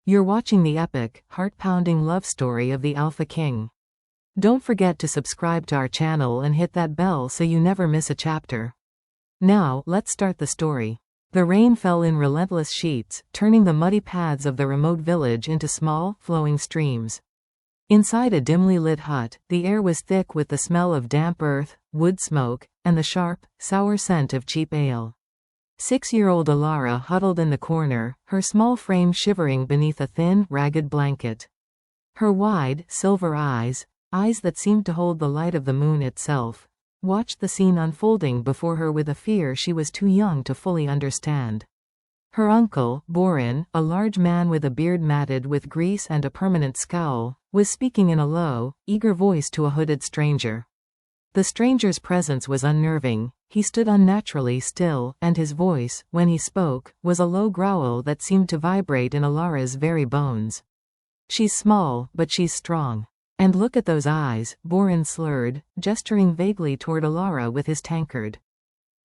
You're watching the epic, heart-pounding love story of the Alpha King. Don't forget to subscribe to our channel and hit that bell so you never miss a chapter. Now, let's start the story. The rain fell in relentless sheets, turning the muddy paths of the remote village into small, flowing streams. Inside a dimly lit hut, the air was thick with the smell of damp earth, wood smoke, and the sharp, sour scent of cheap ale. 6-year-old Elara huddled in the corner, her small frame shivering beneath a thin, ragged blanket. Her wide, silver eyes that seemed to hold the light of the moon itself, watched the scene unfolding before her with a fear she was too young to fully understand. Her uncle, Borin, a large man with a beard matted with grease and a permanent scowl, was speaking in a low, eager voice to a hooded stranger. The stranger's presence was unnerving. He stood unnaturally still, and his voice, when he spoke, was a low growl that seemed to vibrate in Elara's very bones. "She's small, but she's strong. And look at those eyes," Borin slurred, gesturing vaguely toward Elara with his tankard.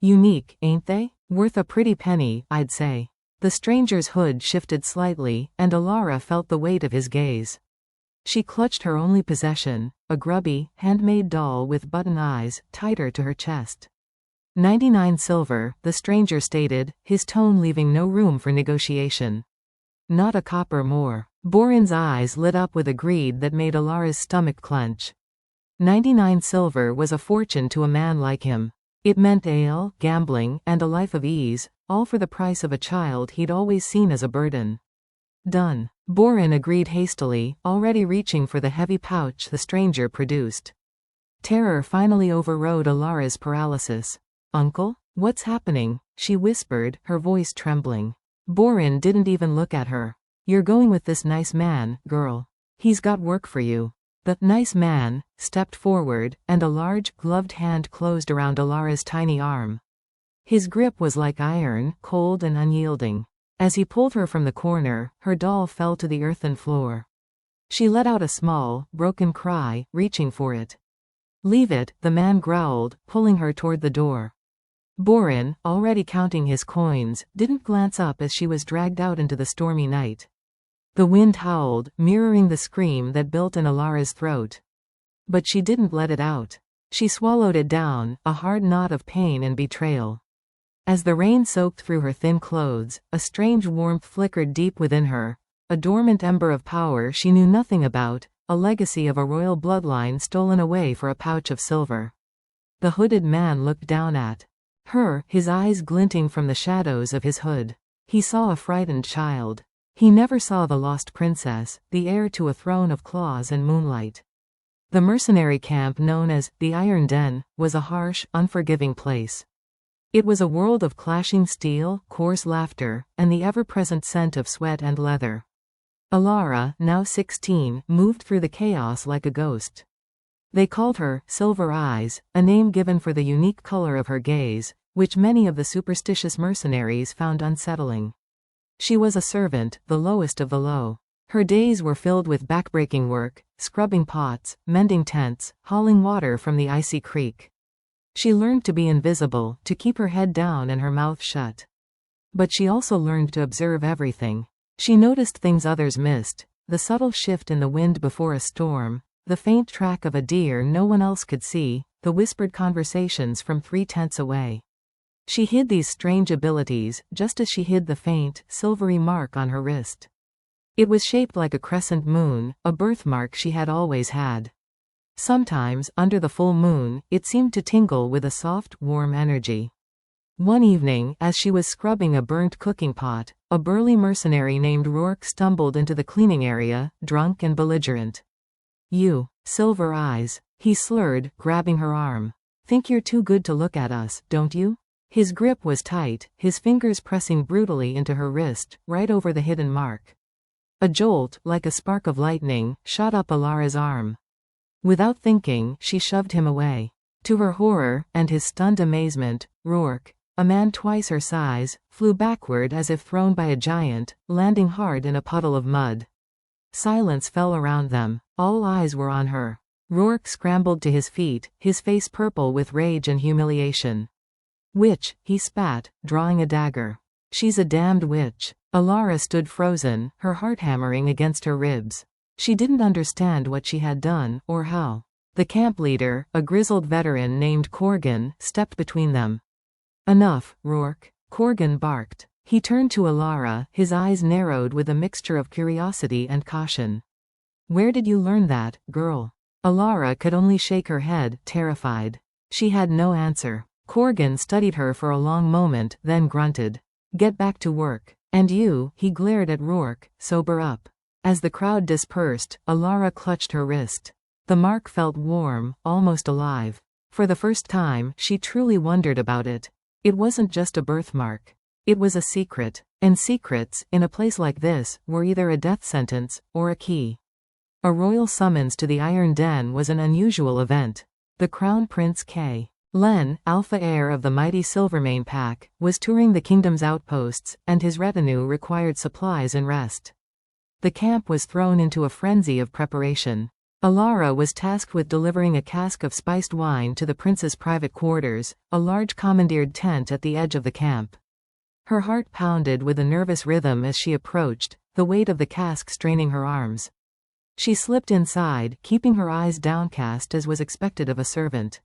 "Unique, ain't they? Worth a pretty penny, I'd say." The stranger's hood shifted slightly, and Elara felt the weight of his gaze. She clutched her only possession, a grubby, handmade doll with button eyes, tighter to her chest. 99 silver, the stranger stated, his tone leaving no room for negotiation. Not a copper more. Borin's eyes lit up with a greed that made Elara's stomach clench. 99 silver was a fortune to a man like him. It meant ale, gambling, and a life of ease, all for the price of a child he'd always seen as a burden. Done. Borin agreed hastily, already reaching for the heavy pouch the stranger produced. Terror finally overrode Elara's paralysis. "Uncle? What's happening?" she whispered, her voice trembling. Borin didn't even look at her. "You're going with this nice man, girl. He's got work for you." The nice man stepped forward, and a large, gloved hand closed around Elara's tiny arm. His grip was like iron, cold and unyielding. As he pulled her from the corner, her doll fell to the earthen floor. She let out a small, broken cry, reaching for it. "Leave it," the man growled, pulling her toward the door. Borin, already counting his coins, didn't glance up as she was dragged out into the stormy night. The wind howled, mirroring the scream that built in Elara's throat. But she didn't let it out. She swallowed it down, a hard knot of pain and betrayal. As the rain soaked through her thin clothes, a strange warmth flickered deep within her, a dormant ember of power she knew nothing about, a legacy of a royal bloodline stolen away for a pouch of silver. The hooded man looked down at her, his eyes glinting from the shadows of his hood. He saw a frightened child. He never saw the lost princess, the heir to a throne of claws and moonlight. The mercenary camp known as the Iron Den was a harsh, unforgiving place. It was a world of clashing steel, coarse laughter, and the ever-present scent of sweat and leather. Elara, now 16, moved through the chaos like a ghost. They called her Silver Eyes, a name given for the unique color of her gaze, which many of the superstitious mercenaries found unsettling. She was a servant, the lowest of the low. Her days were filled with backbreaking work, scrubbing pots, mending tents, hauling water from the icy creek. She learned to be invisible, to keep her head down and her mouth shut. But she also learned to observe everything. She noticed things others missed, the subtle shift in the wind before a storm, the faint track of a deer no one else could see, the whispered conversations from 3 tents away. She hid these strange abilities, just as she hid the faint, silvery mark on her wrist. It was shaped like a crescent moon, a birthmark she had always had. Sometimes, under the full moon, it seemed to tingle with a soft, warm energy. One evening, as she was scrubbing a burnt cooking pot, a burly mercenary named Rourke stumbled into the cleaning area, drunk and belligerent. "You, Silver Eyes," he slurred, grabbing her arm. "Think you're too good to look at us, don't you?" His grip was tight, his fingers pressing brutally into her wrist, right over the hidden mark. A jolt, like a spark of lightning, shot up Elara's arm. Without thinking, she shoved him away. To her horror, and his stunned amazement, Rourke, a man twice her size, flew backward as if thrown by a giant, landing hard in a puddle of mud. Silence fell around them. All eyes were on her. Rourke scrambled to his feet, his face purple with rage and humiliation. "Witch," he spat, drawing a dagger. "She's a damned witch. Elara stood frozen, her heart hammering against her ribs. She didn't understand what she had done, or how. The camp leader, a grizzled veteran named Corgan, stepped between them. "Enough, Rourke," Corgan barked. He turned to Elara, his eyes narrowed with a mixture of curiosity and caution. "Where did you learn that, girl?" Elara could only shake her head, terrified. She had no answer. Corgan studied her for a long moment, then grunted. "Get back to work. And you," he glared at Rourke, "sober up." As the crowd dispersed, Elara clutched her wrist. The mark felt warm, almost alive. For the first time, she truly wondered about it. It wasn't just a birthmark. It was a secret. And secrets, in a place like this, were either a death sentence, or a key. A royal summons to the Iron Den was an unusual event. The Crown Prince K. Len, alpha heir of the mighty Silvermane pack, was touring the kingdom's outposts, and his retinue required supplies and rest. The camp was thrown into a frenzy of preparation. Elara was tasked with delivering a cask of spiced wine to the prince's private quarters, a large commandeered tent at the edge of the camp. Her heart pounded with a nervous rhythm as she approached, the weight of the cask straining her arms. She slipped inside, keeping her eyes downcast as was expected of a servant.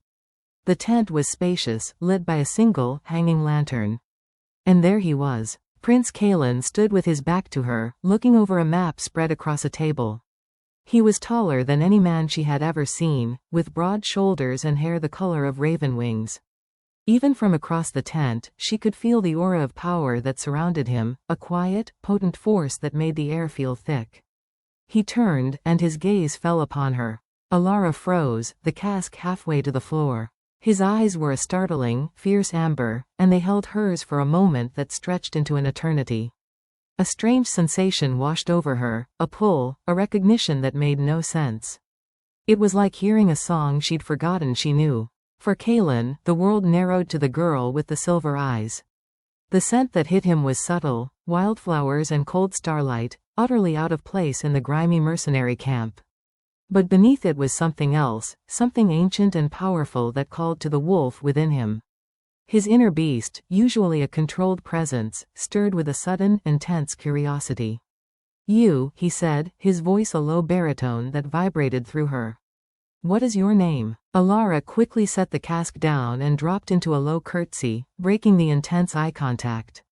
The tent was spacious, lit by a single, hanging lantern. And there he was. Prince Kalen stood with his back to her, looking over a map spread across a table. He was taller than any man she had ever seen, with broad shoulders and hair the color of raven wings. Even from across the tent, she could feel the aura of power that surrounded him, a quiet, potent force that made the air feel thick. He turned, and his gaze fell upon her. Elara froze, the cask halfway to the floor. His eyes were a startling, fierce amber, and they held hers for a moment that stretched into an eternity. A strange sensation washed over her, a pull, a recognition that made no sense. It was like hearing a song she'd forgotten she knew. For Kalen, the world narrowed to the girl with the silver eyes. The scent that hit him was subtle, wildflowers and cold starlight, utterly out of place in the grimy mercenary camp. But beneath it was something else, something ancient and powerful that called to the wolf within him. His inner beast, usually a controlled presence, stirred with a sudden, intense curiosity. "You," he said, his voice a low baritone that vibrated through her. "What is your name?" Elara quickly set the cask down and dropped into a low curtsy, breaking the intense eye contact.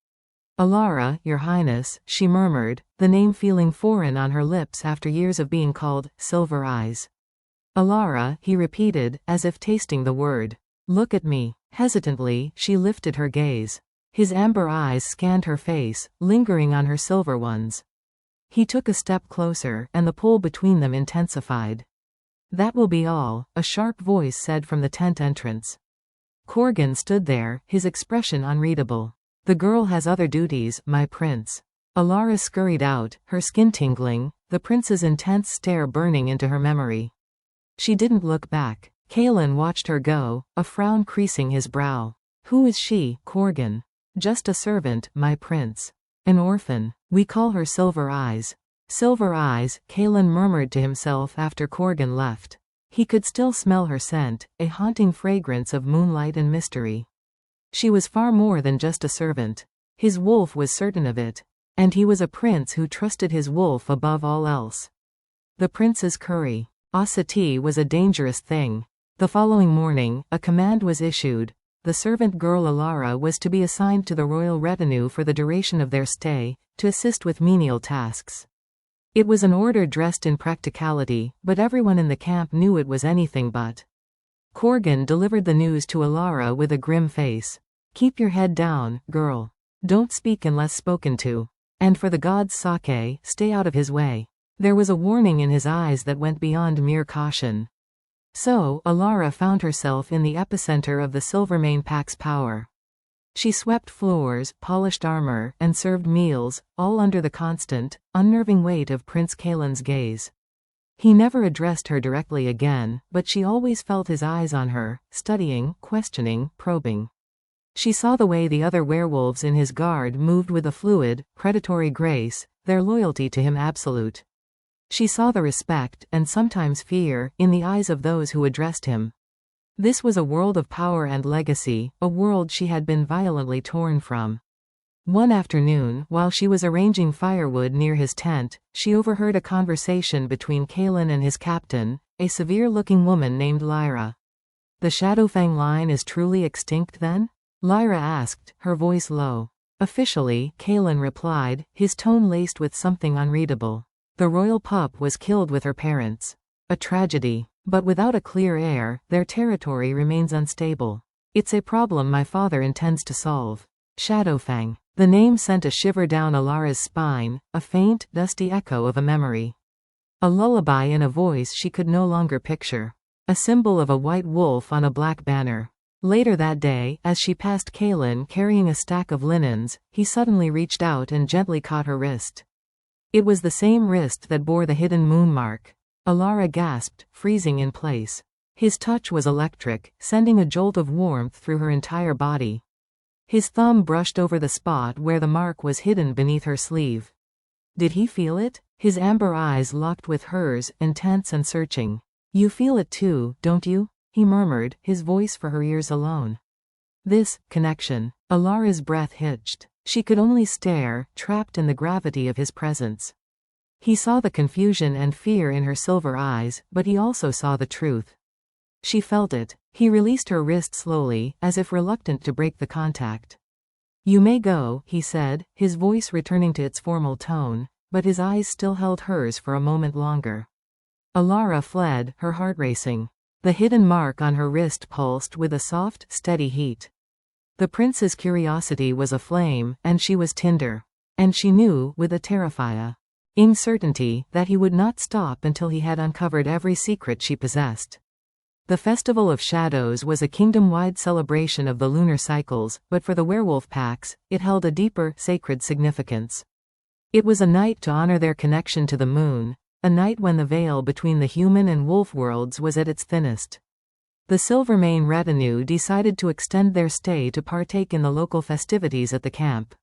"Elara, Your Highness," she murmured, the name feeling foreign on her lips after years of being called Silver Eyes. "Elara," he repeated, as if tasting the word. "Look at me." Hesitantly, she lifted her gaze. His amber eyes scanned her face, lingering on her silver ones. He took a step closer, and the pull between them intensified. "That will be all," a sharp voice said from the tent entrance. Corgan stood there, his expression unreadable. "The girl has other duties, my prince." Elara scurried out, her skin tingling, the prince's intense stare burning into her memory. She didn't look back. Kalen watched her go, a frown creasing his brow. "Who is she, Corgan?" "Just a servant, my prince. An orphan. We call her Silver Eyes." "Silver Eyes," Kalen murmured to himself after Corgan left. He could still smell her scent, a haunting fragrance of moonlight and mystery. She was far more than just a servant. His wolf was certain of it. And he was a prince who trusted his wolf above all else. The prince's curry. Osity was a dangerous thing. The following morning, a command was issued. The servant girl Elara was to be assigned to the royal retinue for the duration of their stay, to assist with menial tasks. It was an order dressed in practicality, but everyone in the camp knew it was anything but. Corgan delivered the news to Elara with a grim face. "Keep your head down, girl. Don't speak unless spoken to. And for the god's sake, stay out of his way." There was a warning in his eyes that went beyond mere caution. So, Elara found herself in the epicenter of the Silvermane pack's power. She swept floors, polished armor, and served meals, all under the constant, unnerving weight of Prince Kalen's gaze. He never addressed her directly again, but she always felt his eyes on her, studying, questioning, probing. She saw the way the other werewolves in his guard moved with a fluid, predatory grace, their loyalty to him absolute. She saw the respect, and sometimes fear, in the eyes of those who addressed him. This was a world of power and legacy, a world she had been violently torn from. One afternoon, while she was arranging firewood near his tent, she overheard a conversation between Kalen and his captain, a severe-looking woman named Elara. "The Shadowfang line is truly extinct then?" Lyra asked, her voice low. "Officially," Kalen replied, his tone laced with something unreadable. "The royal pup was killed with her parents. A tragedy. But without a clear heir, their territory remains unstable. It's a problem my father intends to solve." Shadowfang. The name sent a shiver down Elara's spine, a faint, dusty echo of a memory. A lullaby in a voice she could no longer picture. A symbol of a white wolf on a black banner. Later that day, as she passed Kalen carrying a stack of linens, he suddenly reached out and gently caught her wrist. It was the same wrist that bore the hidden moon mark. Elara gasped, freezing in place. His touch was electric, sending a jolt of warmth through her entire body. His thumb brushed over the spot where the mark was hidden beneath her sleeve. Did he feel it? His amber eyes locked with hers, intense and searching. "You feel it too, don't you?" he murmured, his voice for her ears alone. This connection. Elara's breath hitched. She could only stare, trapped in the gravity of his presence. He saw the confusion and fear in her silver eyes, but he also saw the truth. She felt it. He released her wrist slowly, as if reluctant to break the contact. "You may go," he said, his voice returning to its formal tone, but his eyes still held hers for a moment longer. Elara fled, her heart racing. The hidden mark on her wrist pulsed with a soft, steady heat. The prince's curiosity was aflame, and she was tinder. And she knew, with a terrifying certainty, that he would not stop until he had uncovered every secret she possessed. The Festival of Shadows was a kingdom-wide celebration of the lunar cycles, but for the werewolf packs, it held a deeper, sacred significance. It was a night to honor their connection to the moon, a night when the veil between the human and wolf worlds was at its thinnest. The Silvermane retinue decided to extend their stay to partake in the local festivities at the camp.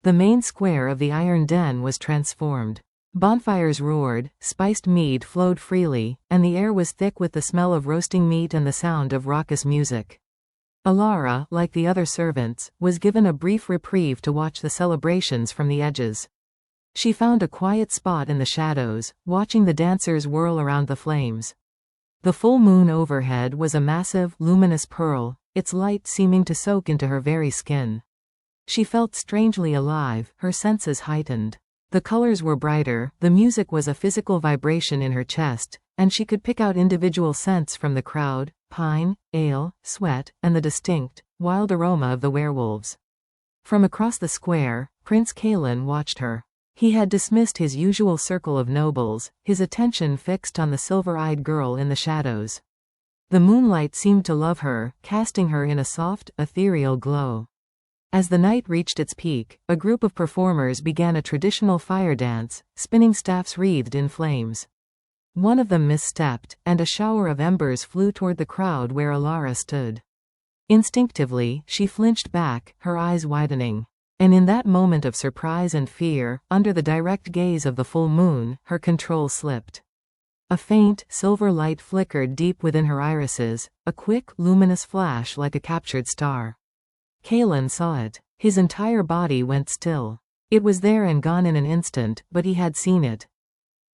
The main square of the Iron Den was transformed. Bonfires roared, spiced mead flowed freely, and the air was thick with the smell of roasting meat and the sound of raucous music. Elara, like the other servants, was given a brief reprieve to watch the celebrations from the edges. She found a quiet spot in the shadows, watching the dancers whirl around the flames. The full moon overhead was a massive, luminous pearl, its light seeming to soak into her very skin. She felt strangely alive, her senses heightened. The colors were brighter, the music was a physical vibration in her chest, and she could pick out individual scents from the crowd, pine, ale, sweat, and the distinct, wild aroma of the werewolves. From across the square, Prince Kalen watched her. He had dismissed his usual circle of nobles, his attention fixed on the silver-eyed girl in the shadows. The moonlight seemed to love her, casting her in a soft, ethereal glow. As the night reached its peak, a group of performers began a traditional fire dance, spinning staffs wreathed in flames. One of them misstepped, and a shower of embers flew toward the crowd where Elara stood. Instinctively, she flinched back, her eyes widening. And in that moment of surprise and fear, under the direct gaze of the full moon, her control slipped. A faint, silver light flickered deep within her irises, a quick, luminous flash like a captured star. Kalen saw it. His entire body went still. It was there and gone in an instant, but he had seen it.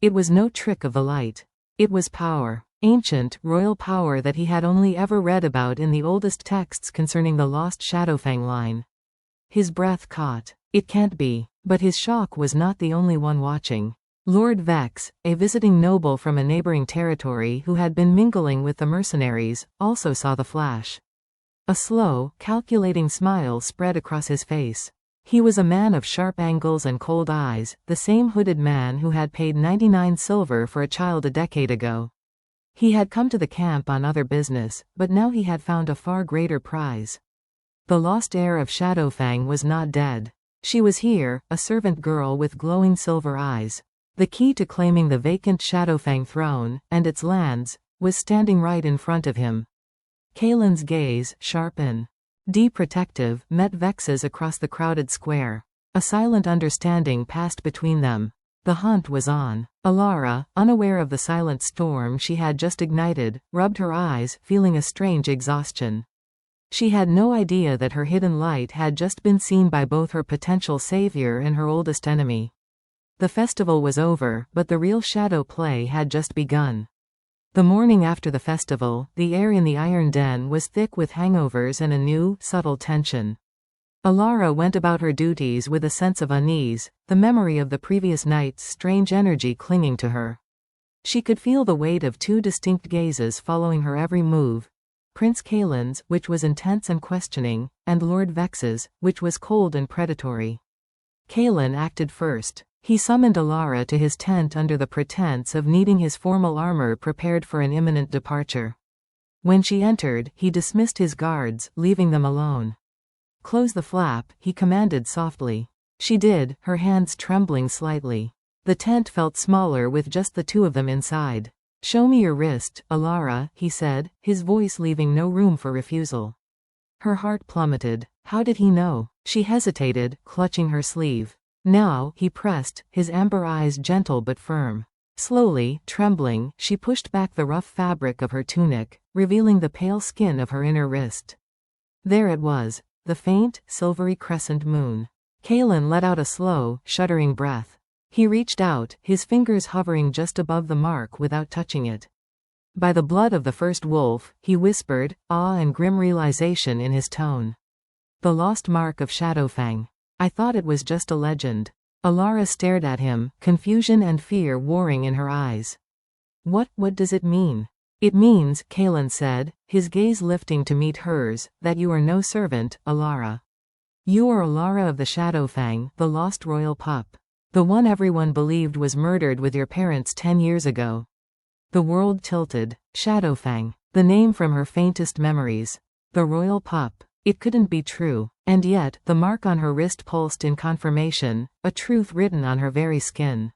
It was no trick of the light. It was power. Ancient, royal power that he had only ever read about in the oldest texts concerning the lost Shadowfang line. His breath caught. It can't be. But his shock was not the only one watching. Lord Vex, a visiting noble from a neighboring territory who had been mingling with the mercenaries, also saw the flash. A slow, calculating smile spread across his face. He was a man of sharp angles and cold eyes, the same hooded man who had paid 99 silver for a child a decade ago. He had come to the camp on other business, but now he had found a far greater prize. The lost heir of Shadowfang was not dead. She was here, a servant girl with glowing silver eyes. The key to claiming the vacant Shadowfang throne, and its lands, was standing right in front of him. Kalen's gaze, sharp and deep protective, met Vex's across the crowded square. A silent understanding passed between them. The hunt was on. Elara, unaware of the silent storm she had just ignited, rubbed her eyes, feeling a strange exhaustion. She had no idea that her hidden light had just been seen by both her potential savior and her oldest enemy. The festival was over, but the real shadow play had just begun. The morning after the festival, the air in the Iron Den was thick with hangovers and a new, subtle tension. Elara went about her duties with a sense of unease, the memory of the previous night's strange energy clinging to her. She could feel the weight of two distinct gazes following her every move. Prince Kaelin's, which was intense and questioning, and Lord Vex's, which was cold and predatory. Kaelin acted first. He summoned Elara to his tent under the pretense of needing his formal armor prepared for an imminent departure. When she entered, he dismissed his guards, leaving them alone. "Close the flap," he commanded softly. She did, her hands trembling slightly. The tent felt smaller with just the two of them inside. "Show me your wrist, Elara," he said, his voice leaving no room for refusal. Her heart plummeted. How did he know? She hesitated, clutching her sleeve. "Now," he pressed, his amber eyes gentle but firm. Slowly, trembling, she pushed back the rough fabric of her tunic, revealing the pale skin of her inner wrist. There it was, the faint, silvery crescent moon. Kaelin let out a slow, shuddering breath. He reached out, his fingers hovering just above the mark without touching it. "By the blood of the first wolf," he whispered, awe and grim realization in his tone. "The lost mark of Shadowfang. I thought it was just a legend." Elara stared at him, confusion and fear warring in her eyes. What does it mean?" "It means," Kaelin said, his gaze lifting to meet hers, "that you are no servant, Elara. You are Elara of the Shadowfang, the lost royal pup. The one everyone believed was murdered with your parents 10 years ago." The world tilted. Shadowfang. The name from her faintest memories. The royal pup. It couldn't be true. And yet, the mark on her wrist pulsed in confirmation, a truth written on her very skin.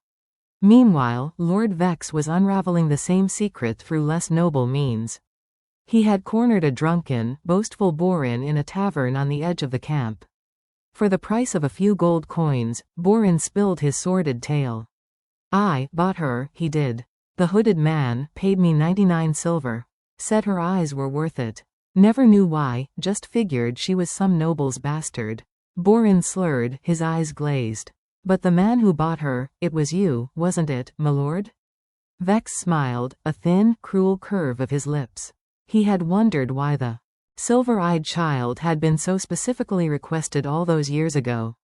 Meanwhile, Lord Vex was unraveling the same secret through less noble means. He had cornered a drunken, boastful Borin in a tavern on the edge of the camp. For the price of a few gold coins, Borin spilled his sordid tale. "I bought her," he did. "The hooded man paid me 99 silver. Said her eyes were worth it. Never knew why, just figured she was some noble's bastard." Borin slurred, his eyes glazed. "But the man who bought her, it was you, wasn't it, my lord?" Vex smiled, a thin, cruel curve of his lips. He had wondered why the silver-eyed child had been so specifically requested all those years ago.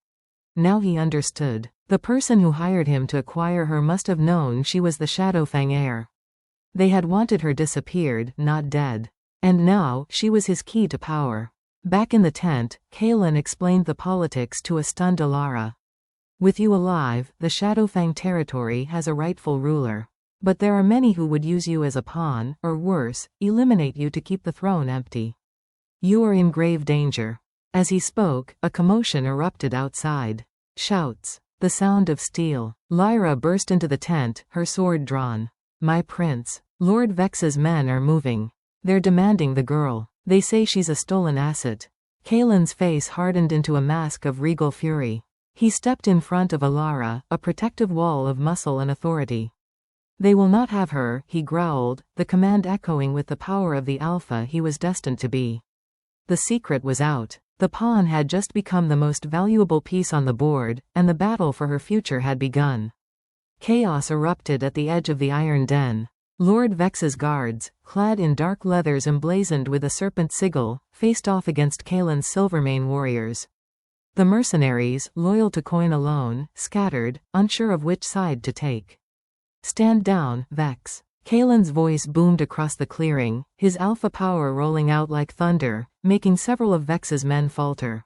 Now he understood. The person who hired him to acquire her must have known she was the Shadowfang heir. They had wanted her disappeared, not dead. And now, she was his key to power. Back in the tent, Kaelin explained the politics to a stunned Elara. "With you alive, the Shadowfang territory has a rightful ruler. But there are many who would use you as a pawn, or worse, eliminate you to keep the throne empty. You are in grave danger." As he spoke, a commotion erupted outside. Shouts. The sound of steel. Lyra burst into the tent, her sword drawn. "My prince. Lord Vex's men are moving. They're demanding the girl. They say she's a stolen asset." Kaelin's face hardened into a mask of regal fury. He stepped in front of Elara, a protective wall of muscle and authority. "They will not have her," he growled, the command echoing with the power of the alpha he was destined to be. The secret was out. The pawn had just become the most valuable piece on the board, and the battle for her future had begun. Chaos erupted at the edge of the Iron Den. Lord Vex's guards, clad in dark leathers emblazoned with a serpent sigil, faced off against Kaelin's Silvermane warriors. The mercenaries, loyal to coin alone, scattered, unsure of which side to take. "Stand down, Vex." Kaelin's voice boomed across the clearing, his alpha power rolling out like thunder, making several of Vex's men falter.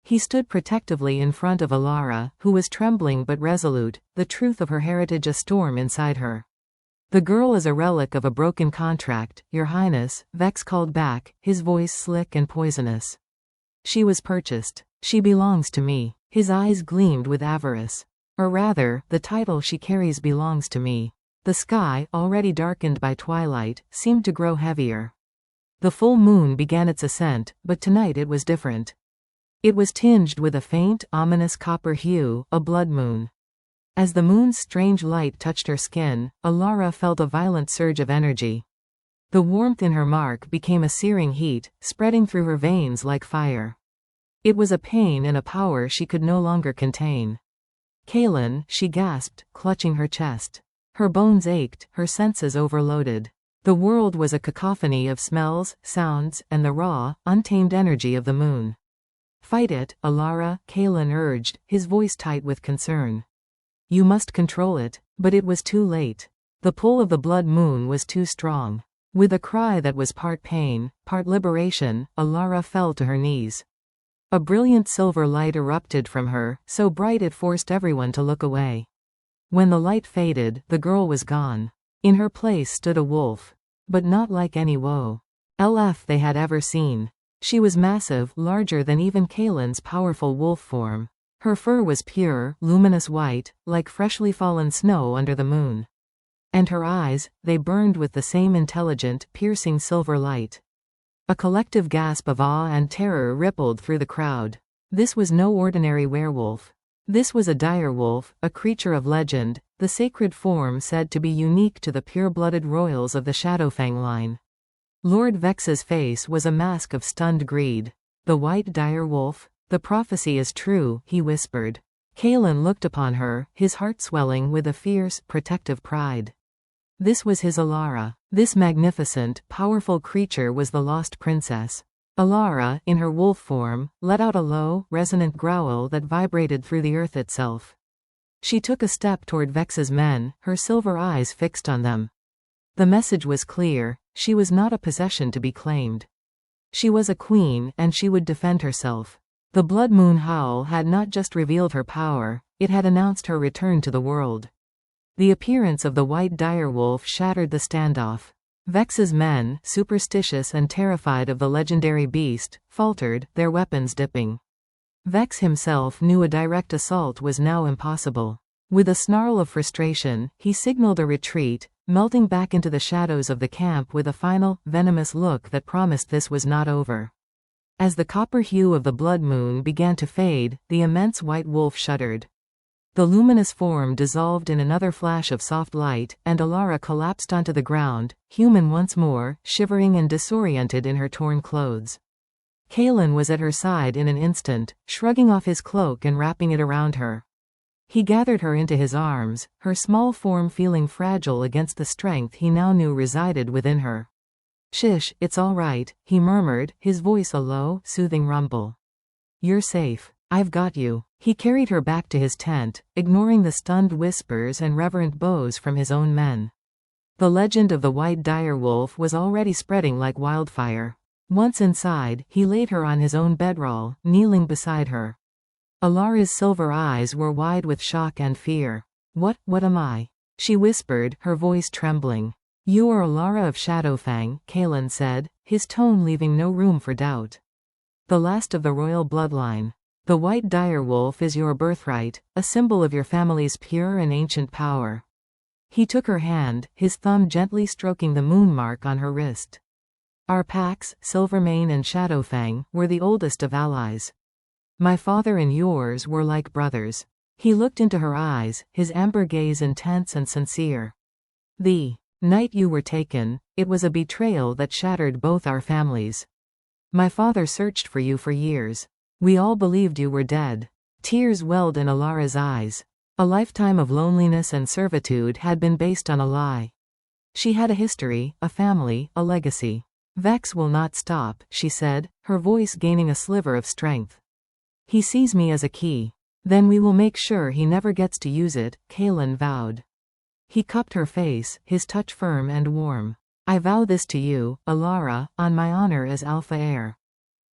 He stood protectively in front of Elara, who was trembling but resolute, the truth of her heritage a storm inside her. "The girl is a relic of a broken contract, Your Highness," Vex called back, his voice slick and poisonous. "She was purchased. She belongs to me." His eyes gleamed with avarice. "Or rather, the title she carries belongs to me." The sky, already darkened by twilight, seemed to grow heavier. The full moon began its ascent, but tonight it was different. It was tinged with a faint, ominous copper hue, a blood moon. As the moon's strange light touched her skin, Elara felt a violent surge of energy. The warmth in her mark became a searing heat, spreading through her veins like fire. It was a pain and a power she could no longer contain. "Kaelin," she gasped, clutching her chest. Her bones ached, her senses overloaded. The world was a cacophony of smells, sounds, and the raw, untamed energy of the moon. "Fight it, Elara," Kaelin urged, his voice tight with concern. "You must control it." But it was too late. The pull of the blood moon was too strong. With a cry that was part pain, part liberation, Elara fell to her knees. A brilliant silver light erupted from her, so bright it forced everyone to look away. When the light faded, the girl was gone. In her place stood a wolf. But not like any wolf they had ever seen. She was massive, larger than even Kaelin's powerful wolf form. Her fur was pure, luminous white, like freshly fallen snow under the moon. And her eyes, they burned with the same intelligent, piercing silver light. A collective gasp of awe and terror rippled through the crowd. This was no ordinary werewolf. This was a direwolf, a creature of legend, the sacred form said to be unique to the pure-blooded royals of the Shadowfang line. Lord Vex's face was a mask of stunned greed. "The White Direwolf? The prophecy is true," he whispered. Kaelin looked upon her, his heart swelling with a fierce, protective pride. This was his Elara. This magnificent, powerful creature was the lost princess. Elara, in her wolf form, let out a low, resonant growl that vibrated through the earth itself. She took a step toward Vex's men, her silver eyes fixed on them. The message was clear: she was not a possession to be claimed. She was a queen, and she would defend herself. The blood moon howl had not just revealed her power, it had announced her return to the world. The appearance of the White Direwolf shattered the standoff. Vex's men, superstitious and terrified of the legendary beast, faltered, their weapons dipping. Vex himself knew a direct assault was now impossible. With a snarl of frustration, he signaled a retreat, melting back into the shadows of the camp with a final, venomous look that promised this was not over. As the copper hue of the blood moon began to fade, the immense white wolf shuddered. The luminous form dissolved in another flash of soft light, and Elara collapsed onto the ground, human once more, shivering and disoriented in her torn clothes. Kaelin was at her side in an instant, shrugging off his cloak and wrapping it around her. He gathered her into his arms, her small form feeling fragile against the strength he now knew resided within her. "Shish, it's all right," he murmured, his voice a low, soothing rumble. "You're safe. I've got you." He carried her back to his tent, ignoring the stunned whispers and reverent bows from his own men. The legend of the White Direwolf was already spreading like wildfire. Once inside, he laid her on his own bedroll, kneeling beside her. Elara's silver eyes were wide with shock and fear. What am I?" she whispered, her voice trembling. "You are Elara of Shadowfang," Kaelin said, his tone leaving no room for doubt. "The last of the royal bloodline. The White Direwolf is your birthright, a symbol of your family's pure and ancient power." He took her hand, his thumb gently stroking the moon mark on her wrist. "Our packs, Silvermane and Shadowfang, were the oldest of allies. My father and yours were like brothers." He looked into her eyes, his amber gaze intense and sincere. "The night you were taken, it was a betrayal that shattered both our families. My father searched for you for years. We all believed you were dead." Tears welled in Elara's eyes. A lifetime of loneliness and servitude had been based on a lie. She had a history, a family, a legacy. "Vex will not stop," she said, her voice gaining a sliver of strength. "He sees me as a key. Then we will make sure he never gets to use it," Kaelin vowed. He cupped her face, his touch firm and warm. "I vow this to you, Elara, on my honor as Alpha Heir.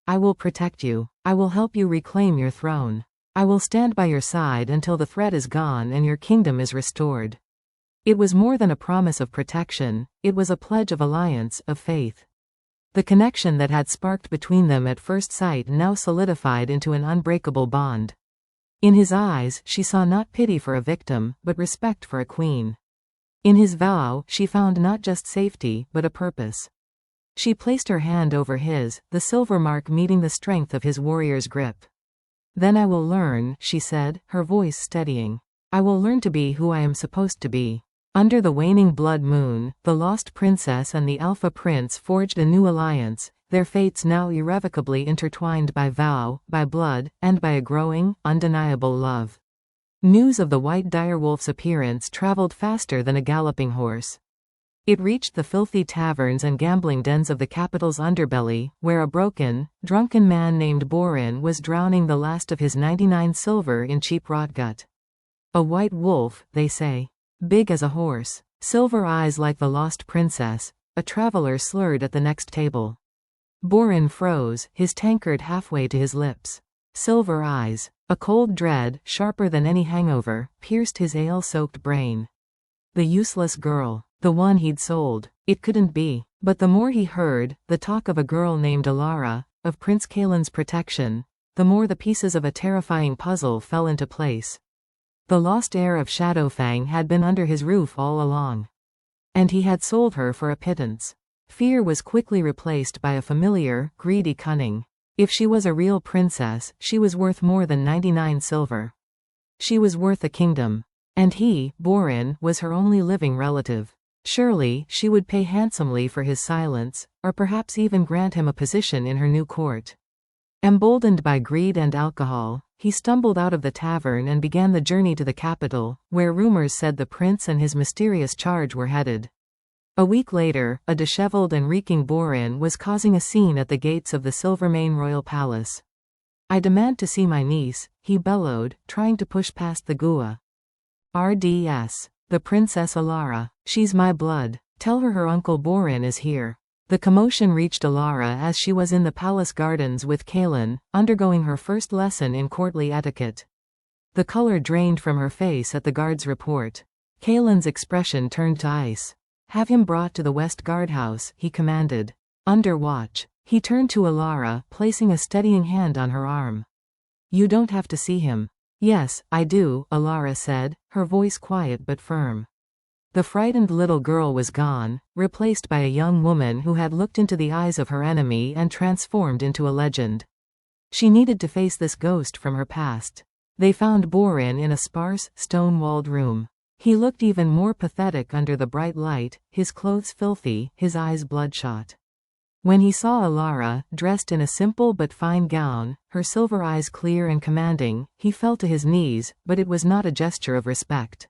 I will protect you. I will help you reclaim your throne. I will stand by your side until the threat is gone and your kingdom is restored." It was more than a promise of protection, it was a pledge of alliance, of faith. The connection that had sparked between them at first sight now solidified into an unbreakable bond. In his eyes, she saw not pity for a victim, but respect for a queen. In his vow, she found not just safety, but a purpose. She placed her hand over his, the silver mark meeting the strength of his warrior's grip. "Then I will learn," she said, her voice steadying. "I will learn to be who I am supposed to be." Under the waning blood moon, the lost princess and the Alpha Prince forged a new alliance, their fates now irrevocably intertwined by vow, by blood, and by a growing, undeniable love. News of the White Direwolf's appearance traveled faster than a galloping horse. It reached the filthy taverns and gambling dens of the capital's underbelly, where a broken, drunken man named Borin was drowning the last of his 99 silver in cheap rotgut. A white wolf, they say. Big as a horse. Silver eyes like the lost princess. A traveler slurred at the next table. Borin froze, his tankard halfway to his lips. Silver eyes. A cold dread, sharper than any hangover, pierced his ale-soaked brain. The useless girl. The one he'd sold. It couldn't be. But the more he heard, the talk of a girl named Elara, of Prince Kalen's protection, the more the pieces of a terrifying puzzle fell into place. The lost heir of Shadowfang had been under his roof all along. And he had sold her for a pittance. Fear was quickly replaced by a familiar, greedy cunning. If she was a real princess, she was worth more than 99 silver. She was worth a kingdom. And he, Borin, was her only living relative. Surely, she would pay handsomely for his silence, or perhaps even grant him a position in her new court. Emboldened by greed and alcohol, he stumbled out of the tavern and began the journey to the capital, where rumors said the prince and his mysterious charge were headed. A week later, a disheveled and reeking Borin was causing a scene at the gates of the Silvermane royal palace. "I demand to see my niece," he bellowed, trying to push past the Gua. "RDS. The Princess Elara. She's my blood. Tell her uncle Borin is here." The commotion reached Elara as she was in the palace gardens with Kalen, undergoing her first lesson in courtly etiquette. The color drained from her face at the guard's report. Kalen's expression turned to ice. "Have him brought to the West Guardhouse," he commanded. "Under watch." He turned to Elara, placing a steadying hand on her arm. "You don't have to see him." "Yes, I do," Elara said, her voice quiet but firm. The frightened little girl was gone, replaced by a young woman who had looked into the eyes of her enemy and transformed into a legend. She needed to face this ghost from her past. They found Borin in a sparse, stone-walled room. He looked even more pathetic under the bright light, his clothes filthy, his eyes bloodshot. When he saw Elara, dressed in a simple but fine gown, her silver eyes clear and commanding, he fell to his knees, but it was not a gesture of respect.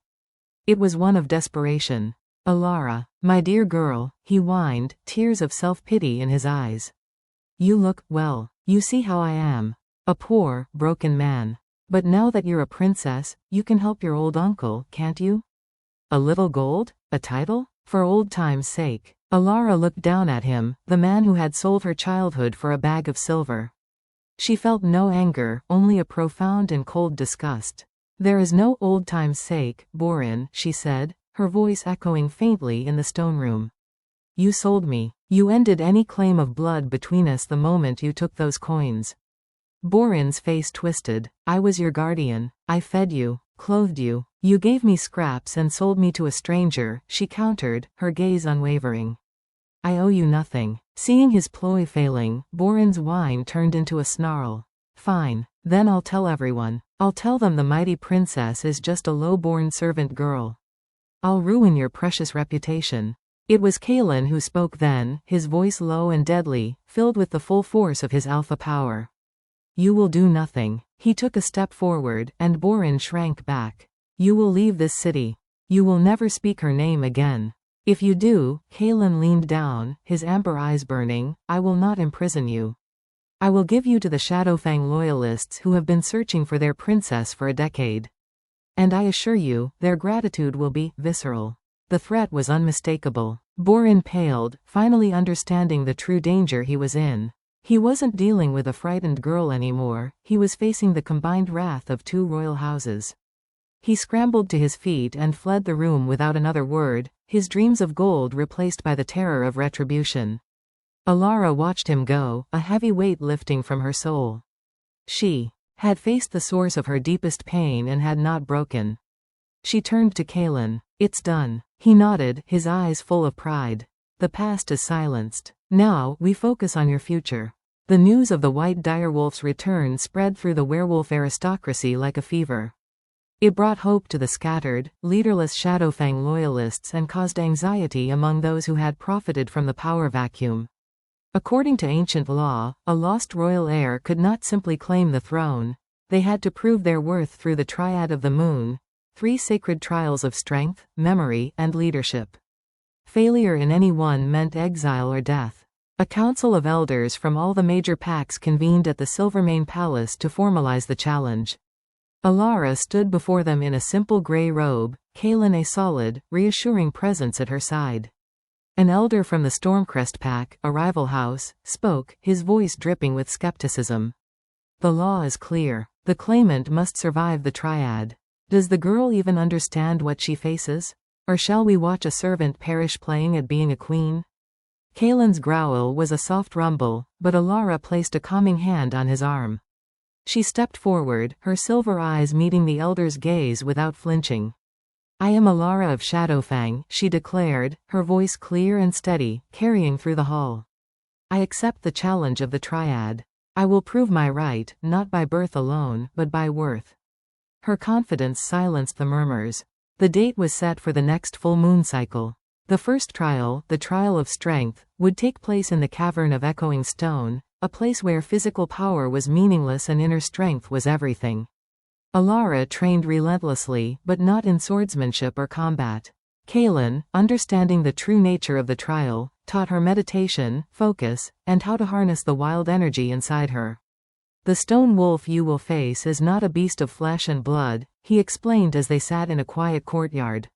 It was one of desperation. "Elara, my dear girl," he whined, tears of self-pity in his eyes. "You look, well, you see how I am. A poor, broken man. But now that you're a princess, you can help your old uncle, can't you? A little gold? A title? For old time's sake." Elara looked down at him, the man who had sold her childhood for a bag of silver. She felt no anger, only a profound and cold disgust. "There is no old time's sake, Borin," she said, her voice echoing faintly in the stone room. "You sold me. You ended any claim of blood between us the moment you took those coins." Borin's face twisted. "I was your guardian. I fed you, clothed you. You gave me scraps and sold me to a stranger," she countered, her gaze unwavering. "I owe you nothing." Seeing his ploy failing, Borin's whine turned into a snarl. "Fine. Then I'll tell everyone. I'll tell them the mighty princess is just a low-born servant girl. I'll ruin your precious reputation." It was Kalen who spoke then, his voice low and deadly, filled with the full force of his alpha power. "You will do nothing." He took a step forward, and Borin shrank back. "You will leave this city. You will never speak her name again. If you do," Kalen leaned down, his amber eyes burning, "I will not imprison you. I will give you to the Shadowfang loyalists who have been searching for their princess for a decade. And I assure you, their gratitude will be visceral." The threat was unmistakable. Borin paled, finally understanding the true danger he was in. He wasn't dealing with a frightened girl anymore, he was facing the combined wrath of two royal houses. He scrambled to his feet and fled the room without another word, his dreams of gold replaced by the terror of retribution. Elara watched him go, a heavy weight lifting from her soul. She had faced the source of her deepest pain and had not broken. She turned to Kalen. "It's done." He nodded, his eyes full of pride. "The past is silenced. Now, we focus on your future." The news of the White Direwolf's return spread through the werewolf aristocracy like a fever. It brought hope to the scattered, leaderless Shadowfang loyalists and caused anxiety among those who had profited from the power vacuum. According to ancient law, a lost royal heir could not simply claim the throne. They had to prove their worth through the triad of the moon, 3 sacred trials of strength, memory, and leadership. Failure in any one meant exile or death. A council of elders from all the major packs convened at the Silvermane Palace to formalize the challenge. Elara stood before them in a simple grey robe, Kaelin a solid, reassuring presence at her side. An elder from the Stormcrest pack, a rival house, spoke, his voice dripping with skepticism. The law is clear. The claimant must survive the triad. Does the girl even understand what she faces? Or shall we watch a servant perish playing at being a queen? Kaelin's growl was a soft rumble, but Elara placed a calming hand on his arm. She stepped forward, her silver eyes meeting the elder's gaze without flinching. I am Elara of Shadowfang, she declared, her voice clear and steady, carrying through the hall. I accept the challenge of the triad. I will prove my right, not by birth alone, but by worth. Her confidence silenced the murmurs. The date was set for the next full moon cycle. The first trial, the trial of strength, would take place in the Cavern of Echoing Stone, a place where physical power was meaningless and inner strength was everything. Elara trained relentlessly, but not in swordsmanship or combat. Kaelin, understanding the true nature of the trial, taught her meditation, focus, and how to harness the wild energy inside her. The stone wolf you will face is not a beast of flesh and blood, he explained as they sat in a quiet courtyard.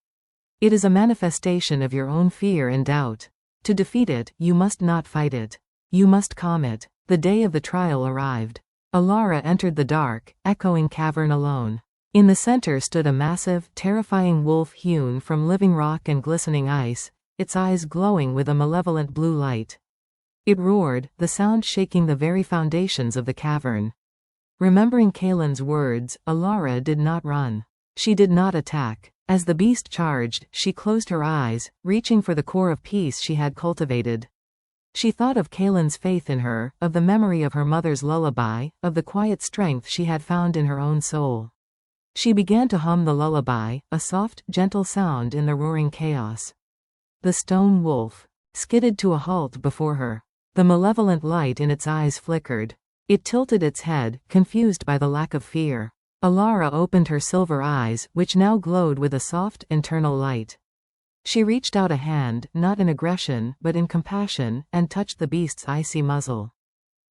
It is a manifestation of your own fear and doubt. To defeat it, you must not fight it. You must calm it. The day of the trial arrived. Elara entered the dark, echoing cavern alone. In the center stood a massive, terrifying wolf hewn from living rock and glistening ice, its eyes glowing with a malevolent blue light. It roared, the sound shaking the very foundations of the cavern. Remembering Kaelin's words, Elara did not run. She did not attack. As the beast charged, she closed her eyes, reaching for the core of peace she had cultivated. She thought of Kaelin's faith in her, of the memory of her mother's lullaby, of the quiet strength she had found in her own soul. She began to hum the lullaby, a soft, gentle sound in the roaring chaos. The stone wolf skidded to a halt before her. The malevolent light in its eyes flickered. It tilted its head, confused by the lack of fear. Elara opened her silver eyes, which now glowed with a soft, internal light. She reached out a hand, not in aggression, but in compassion, and touched the beast's icy muzzle.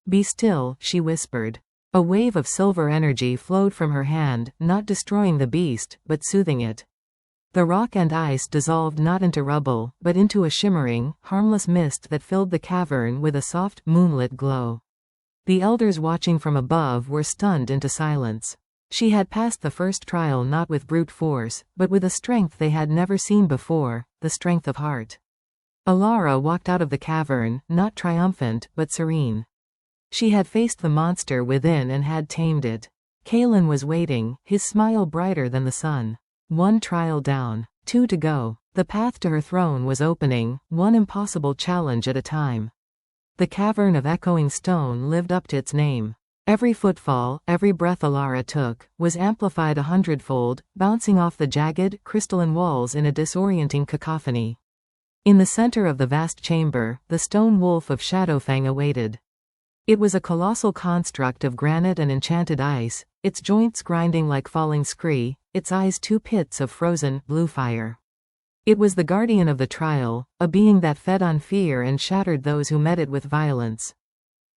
Be still, she whispered. A wave of silver energy flowed from her hand, not destroying the beast, but soothing it. The rock and ice dissolved not into rubble, but into a shimmering, harmless mist that filled the cavern with a soft, moonlit glow. The elders watching from above were stunned into silence. She had passed the first trial not with brute force, but with a strength they had never seen before, the strength of heart. Elara walked out of the cavern, not triumphant, but serene. She had faced the monster within and had tamed it. Kaelin was waiting, his smile brighter than the sun. 1 trial down, 2 to go. The path to her throne was opening, one impossible challenge at a time. The Cavern of Echoing Stone lived up to its name. Every footfall, every breath Elara took, was amplified 100-fold, bouncing off the jagged, crystalline walls in a disorienting cacophony. In the center of the vast chamber, the stone wolf of Shadowfang awaited. It was a colossal construct of granite and enchanted ice, its joints grinding like falling scree, its eyes 2 pits of frozen, blue fire. It was the guardian of the trial, a being that fed on fear and shattered those who met it with violence.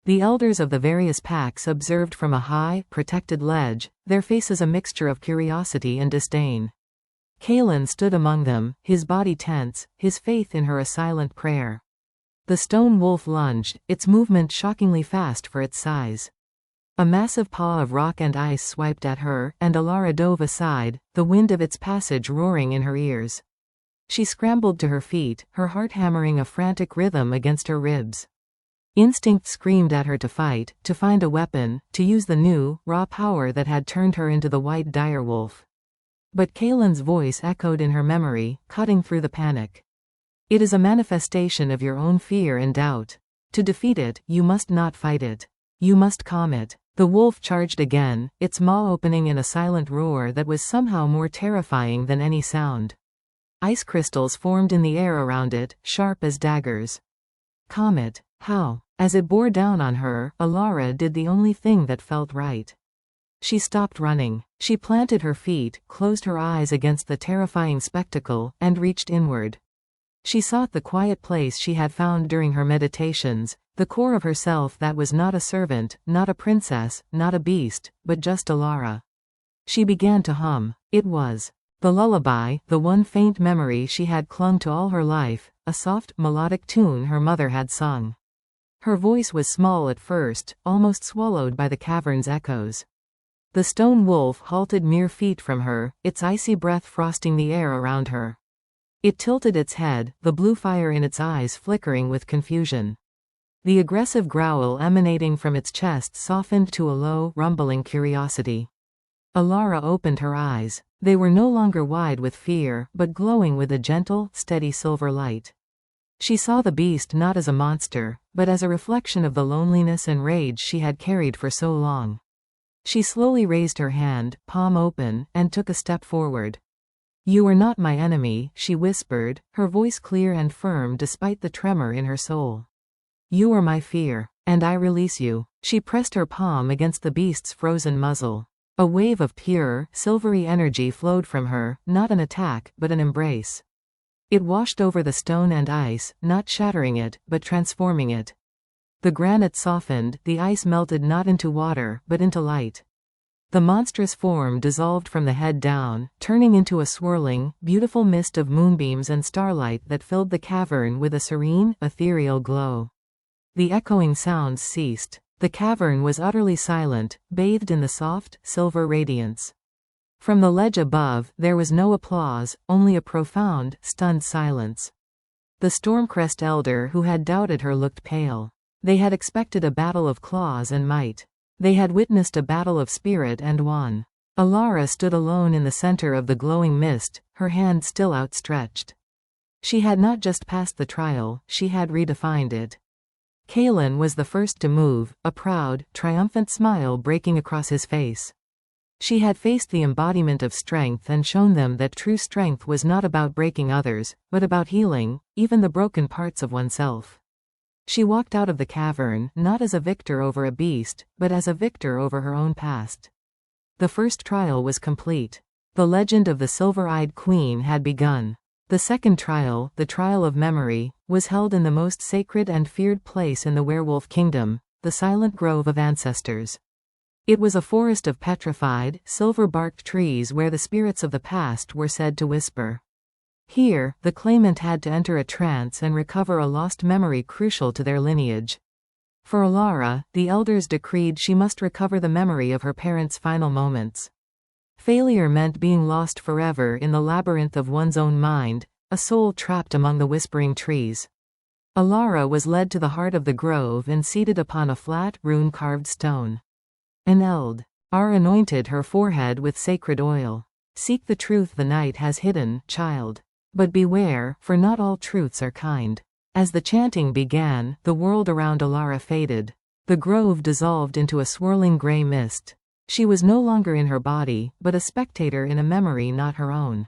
The elders of the various packs observed from a high, protected ledge, their faces a mixture of curiosity and disdain. Kaelin stood among them, his body tense, his faith in her a silent prayer. The stone wolf lunged, its movement shockingly fast for its size. A massive paw of rock and ice swiped at her, and Elara dove aside, the wind of its passage roaring in her ears. She scrambled to her feet, her heart hammering a frantic rhythm against her ribs. Instinct screamed at her to fight, to find a weapon, to use the new, raw power that had turned her into the White Direwolf. But Kaelin's voice echoed in her memory, cutting through the panic. It is a manifestation of your own fear and doubt. To defeat it, you must not fight it. You must calm it. The wolf charged again, its maw opening in a silent roar that was somehow more terrifying than any sound. Ice crystals formed in the air around it, sharp as daggers. Comet. How? As it bore down on her, Elara did the only thing that felt right. She stopped running. She planted her feet, closed her eyes against the terrifying spectacle, and reached inward. She sought the quiet place she had found during her meditations, the core of herself that was not a servant, not a princess, not a beast, but just Elara. She began to hum. It was the lullaby, the one faint memory she had clung to all her life, a soft, melodic tune her mother had sung. Her voice was small at first, almost swallowed by the cavern's echoes. The stone wolf halted mere feet from her, its icy breath frosting the air around her. It tilted its head, the blue fire in its eyes flickering with confusion. The aggressive growl emanating from its chest softened to a low, rumbling curiosity. Elara opened her eyes. They were no longer wide with fear, but glowing with a gentle, steady silver light. She saw the beast not as a monster, but as a reflection of the loneliness and rage she had carried for so long. She slowly raised her hand, palm open, and took a step forward. "You are not my enemy," she whispered, her voice clear and firm despite the tremor in her soul. "You are my fear, and I release you." She pressed her palm against the beast's frozen muzzle. A wave of pure, silvery energy flowed from her, not an attack, but an embrace. It washed over the stone and ice, not shattering it, but transforming it. The granite softened, the ice melted not into water, but into light. The monstrous form dissolved from the head down, turning into a swirling, beautiful mist of moonbeams and starlight that filled the cavern with a serene, ethereal glow. The echoing sounds ceased. The cavern was utterly silent, bathed in the soft, silver radiance. From the ledge above, there was no applause, only a profound, stunned silence. The Stormcrest elder who had doubted her looked pale. They had expected a battle of claws and might. They had witnessed a battle of spirit and won. Elara stood alone in the center of the glowing mist, her hand still outstretched. She had not just passed the trial, she had redefined it. Kalen was the first to move, a proud, triumphant smile breaking across his face. She had faced the embodiment of strength and shown them that true strength was not about breaking others, but about healing, even the broken parts of oneself. She walked out of the cavern, not as a victor over a beast, but as a victor over her own past. The first trial was complete. The legend of the silver-eyed queen had begun. The second trial, the trial of memory, was held in the most sacred and feared place in the werewolf kingdom, the silent grove of ancestors. It was a forest of petrified, silver-barked trees where the spirits of the past were said to whisper. Here, the claimant had to enter a trance and recover a lost memory crucial to their lineage. For Elara, the elders decreed she must recover the memory of her parents' final moments. Failure meant being lost forever in the labyrinth of one's own mind, a soul trapped among the whispering trees. Elara was led to the heart of the grove and seated upon a flat, rune-carved stone. An eld. Ar anointed her forehead with sacred oil. "Seek the truth the night has hidden, child. But beware, for not all truths are kind." As the chanting began, the world around Elara faded. The grove dissolved into a swirling gray mist. She was no longer in her body, but a spectator in a memory not her own.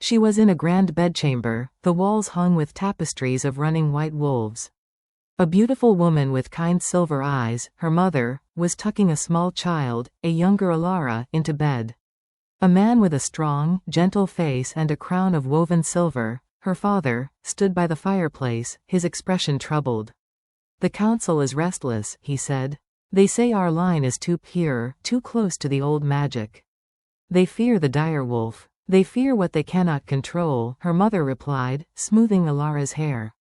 She was in a grand bedchamber, the walls hung with tapestries of running white wolves. A beautiful woman with kind silver eyes, her mother, was tucking a small child, a younger Elara, into bed. A man with a strong, gentle face and a crown of woven silver, her father, stood by the fireplace, his expression troubled. "The council is restless," he said. "They say our line is too pure, too close to the old magic. They fear the direwolf. They fear what they cannot control," her mother replied, smoothing Elara's hair.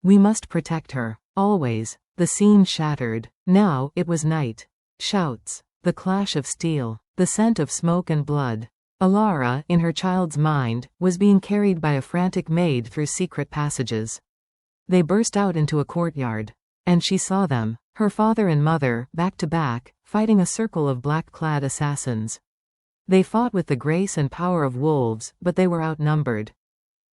"We must protect her. Always." The scene shattered. Now, it was night. Shouts. The clash of steel. The scent of smoke and blood. Elara, in her child's mind, was being carried by a frantic maid through secret passages. They burst out into a courtyard. And she saw them. Her father and mother, back to back, fighting a circle of black-clad assassins. They fought with the grace and power of wolves, but they were outnumbered.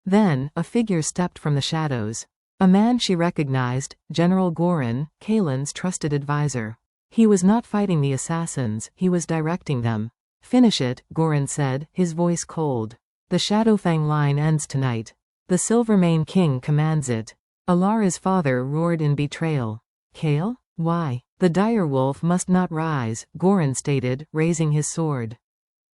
Then, a figure stepped from the shadows. A man she recognized, General Goran, Kalen's trusted advisor. He was not fighting the assassins, he was directing them. Finish it, Goran said, his voice cold. The Shadowfang line ends tonight. The Silvermane King commands it. Elara's father roared in betrayal. Kale? Why? The direwolf must not rise, Goran stated, raising his sword.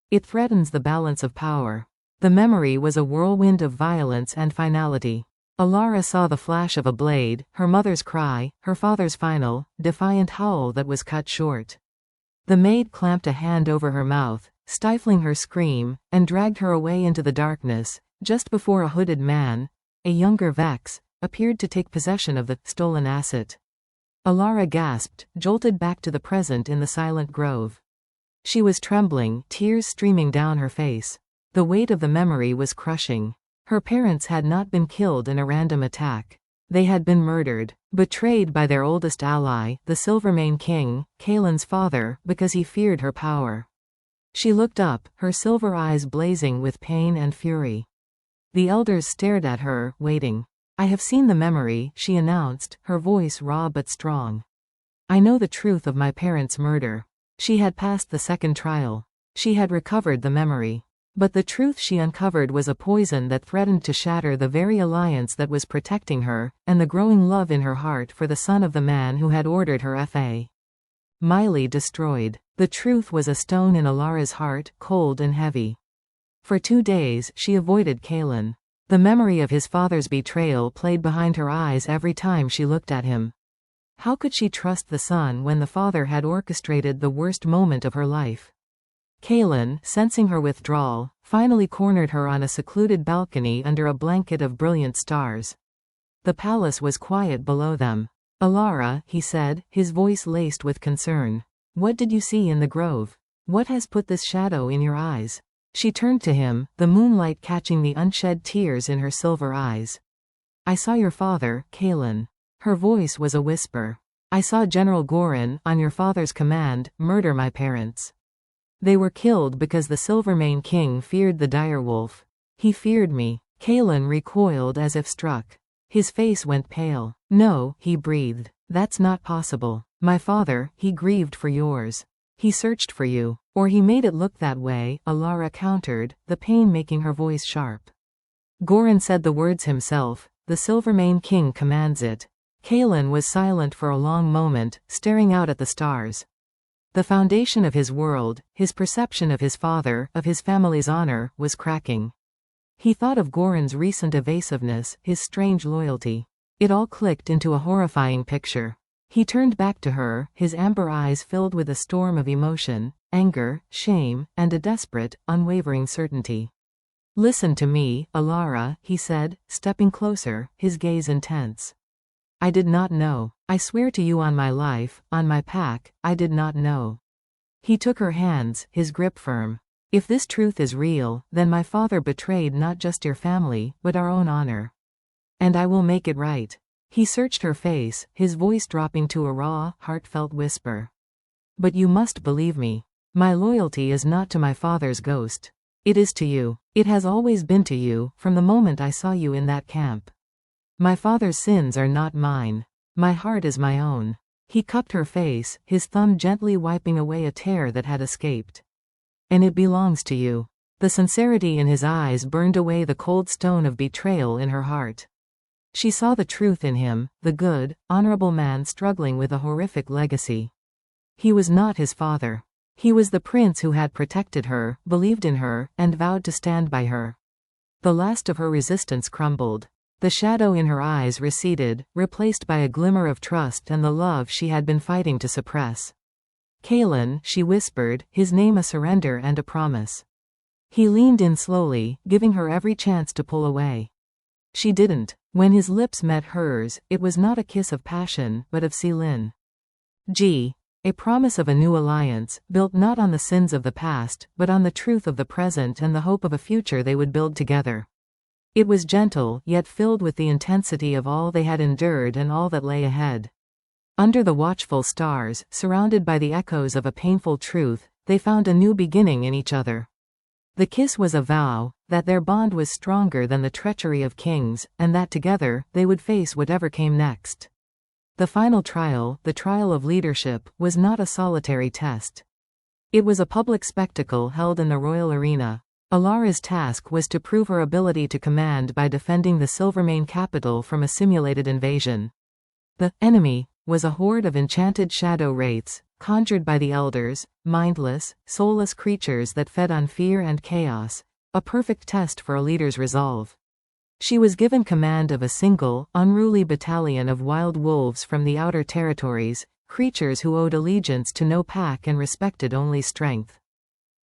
It threatens the balance of power. The memory was a whirlwind of violence and finality. Elara saw the flash of a blade, her mother's cry, her father's final, defiant howl that was cut short. The maid clamped a hand over her mouth, stifling her scream, and dragged her away into the darkness, just before a hooded man, a younger Vex, appeared to take possession of the stolen asset. Elara gasped, jolted back to the present in the silent grove. She was trembling, tears streaming down her face. The weight of the memory was crushing. Her parents had not been killed in a random attack. They had been murdered, betrayed by their oldest ally, the Silvermane King, Kaelin's father, because he feared her power. She looked up, her silver eyes blazing with pain and fury. The elders stared at her, waiting. I have seen the memory, she announced, her voice raw but strong. I know the truth of my parents' murder. She had passed the second trial. She had recovered the memory. But the truth she uncovered was a poison that threatened to shatter the very alliance that was protecting her, and the growing love in her heart for the son of the man who had ordered her Fa. Miley destroyed. The truth was a stone in Elara's heart, cold and heavy. For 2 days, she avoided Kaelin. The memory of his father's betrayal played behind her eyes every time she looked at him. How could she trust the son when the father had orchestrated the worst moment of her life? Kaelin, sensing her withdrawal, finally cornered her on a secluded balcony under a blanket of brilliant stars. The palace was quiet below them. Elara, he said, his voice laced with concern. What did you see in the grove? What has put this shadow in your eyes? She turned to him, the moonlight catching the unshed tears in her silver eyes. I saw your father, Kaelin. Her voice was a whisper. I saw General Goran, on your father's command, murder my parents. They were killed because the Silvermane King feared the direwolf. He feared me. Kaelin recoiled as if struck. His face went pale. No, he breathed. That's not possible. My father, he grieved for yours. He searched for you. Or he made it look that way, Elara countered, the pain making her voice sharp. Goran said the words himself, the Silvermane King commands it. Kaelin was silent for a long moment, staring out at the stars. The foundation of his world, his perception of his father, of his family's honor, was cracking. He thought of Goran's recent evasiveness, his strange loyalty. It all clicked into a horrifying picture. He turned back to her, his amber eyes filled with a storm of emotion, anger, shame, and a desperate, unwavering certainty. Listen to me, Elara, he said, stepping closer, his gaze intense. I did not know. I swear to you on my life, on my pack, I did not know. He took her hands, his grip firm. If this truth is real, then my father betrayed not just your family, but our own honor. And I will make it right. He searched her face, his voice dropping to a raw, heartfelt whisper. But you must believe me. My loyalty is not to my father's ghost. It is to you. It has always been to you, from the moment I saw you in that camp. My father's sins are not mine. My heart is my own. He cupped her face, his thumb gently wiping away a tear that had escaped. And it belongs to you. The sincerity in his eyes burned away the cold stone of betrayal in her heart. She saw the truth in him, the good, honorable man struggling with a horrific legacy. He was not his father. He was the prince who had protected her, believed in her, and vowed to stand by her. The last of her resistance crumbled. The shadow in her eyes receded, replaced by a glimmer of trust and the love she had been fighting to suppress. Kaelin, she whispered, his name a surrender and a promise. He leaned in slowly, giving her every chance to pull away. She didn't. When his lips met hers, it was not a kiss of passion, but of Selin. A promise of a new alliance, built not on the sins of the past, but on the truth of the present and the hope of a future they would build together. It was gentle, yet filled with the intensity of all they had endured and all that lay ahead. Under the watchful stars, surrounded by the echoes of a painful truth, they found a new beginning in each other. The kiss was a vow, that their bond was stronger than the treachery of kings, and that together, they would face whatever came next. The final trial, the trial of leadership, was not a solitary test. It was a public spectacle held in the royal arena. Elara's task was to prove her ability to command by defending the Silvermane capital from a simulated invasion. The enemy was a horde of enchanted shadow wraiths, conjured by the elders, mindless, soulless creatures that fed on fear and chaos, a perfect test for a leader's resolve. She was given command of a single, unruly battalion of wild wolves from the outer territories, creatures who owed allegiance to no pack and respected only strength.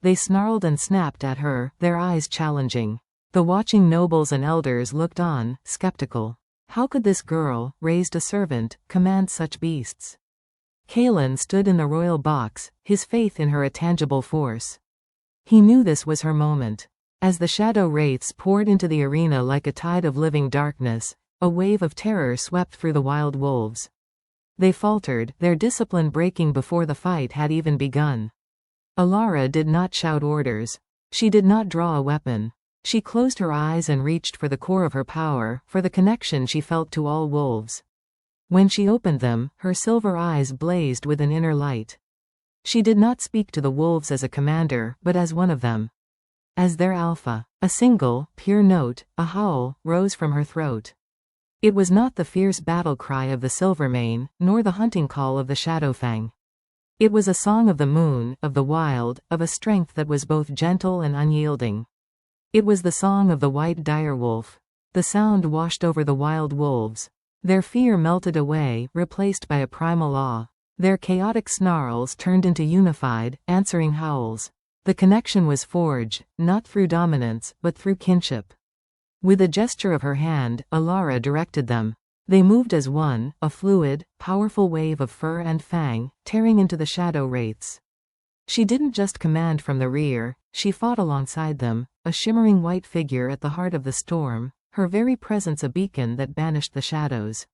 They snarled and snapped at her, their eyes challenging. The watching nobles and elders looked on, skeptical. How could this girl, raised a servant, command such beasts? Kaelin stood in the royal box, his faith in her a tangible force. He knew this was her moment. As the shadow wraiths poured into the arena like a tide of living darkness, a wave of terror swept through the wild wolves. They faltered, their discipline breaking before the fight had even begun. Elara did not shout orders. She did not draw a weapon. She closed her eyes and reached for the core of her power, for the connection she felt to all wolves. When she opened them, her silver eyes blazed with an inner light. She did not speak to the wolves as a commander, but as one of them. As their alpha. A single, pure note, a howl, rose from her throat. It was not the fierce battle cry of the Silvermane, nor the hunting call of the Shadowfang. It was a song of the moon, of the wild, of a strength that was both gentle and unyielding. It was the song of the White Direwolf. The sound washed over the wild wolves. Their fear melted away, replaced by a primal awe. Their chaotic snarls turned into unified, answering howls. The connection was forged, not through dominance, but through kinship. With a gesture of her hand, Elara directed them. They moved as one, a fluid, powerful wave of fur and fang, tearing into the shadow wraiths. She didn't just command from the rear, she fought alongside them, a shimmering white figure at the heart of the storm, her very presence a beacon that banished the shadows.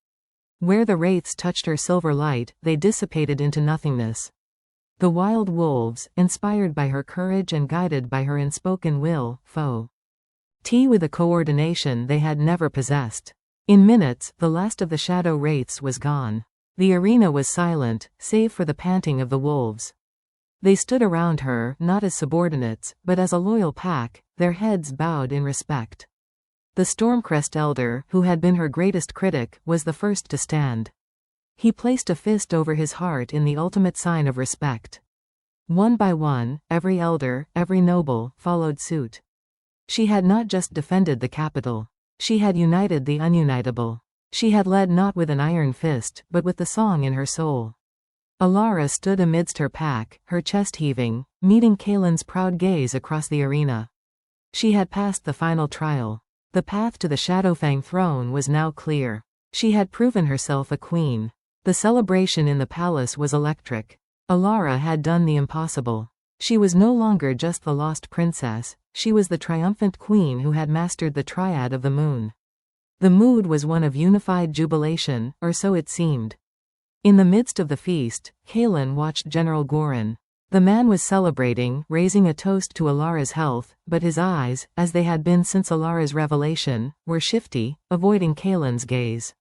Where the wraiths touched her silver light, they dissipated into nothingness. The wild wolves, inspired by her courage and guided by her unspoken will, fought with a coordination they had never possessed. In minutes, the last of the shadow wraiths was gone. The arena was silent, save for the panting of the wolves. They stood around her, not as subordinates, but as a loyal pack, their heads bowed in respect. The Stormcrest Elder, who had been her greatest critic, was the first to stand. He placed a fist over his heart in the ultimate sign of respect. One by one, every elder, every noble, followed suit. She had not just defended the capital. She had united the ununitable. She had led not with an iron fist, but with the song in her soul. Elara stood amidst her pack, her chest heaving, meeting Kaelin's proud gaze across the arena. She had passed the final trial. The path to the Shadowfang throne was now clear. She had proven herself a queen. The celebration in the palace was electric. Elara had done the impossible. She was no longer just the lost princess, she was the triumphant queen who had mastered the triad of the moon. The mood was one of unified jubilation, or so it seemed. In the midst of the feast, Kaelin watched General Gorin. The man was celebrating, raising a toast to Elara's health, but his eyes, as they had been since Elara's revelation, were shifty, avoiding Kaelin's gaze.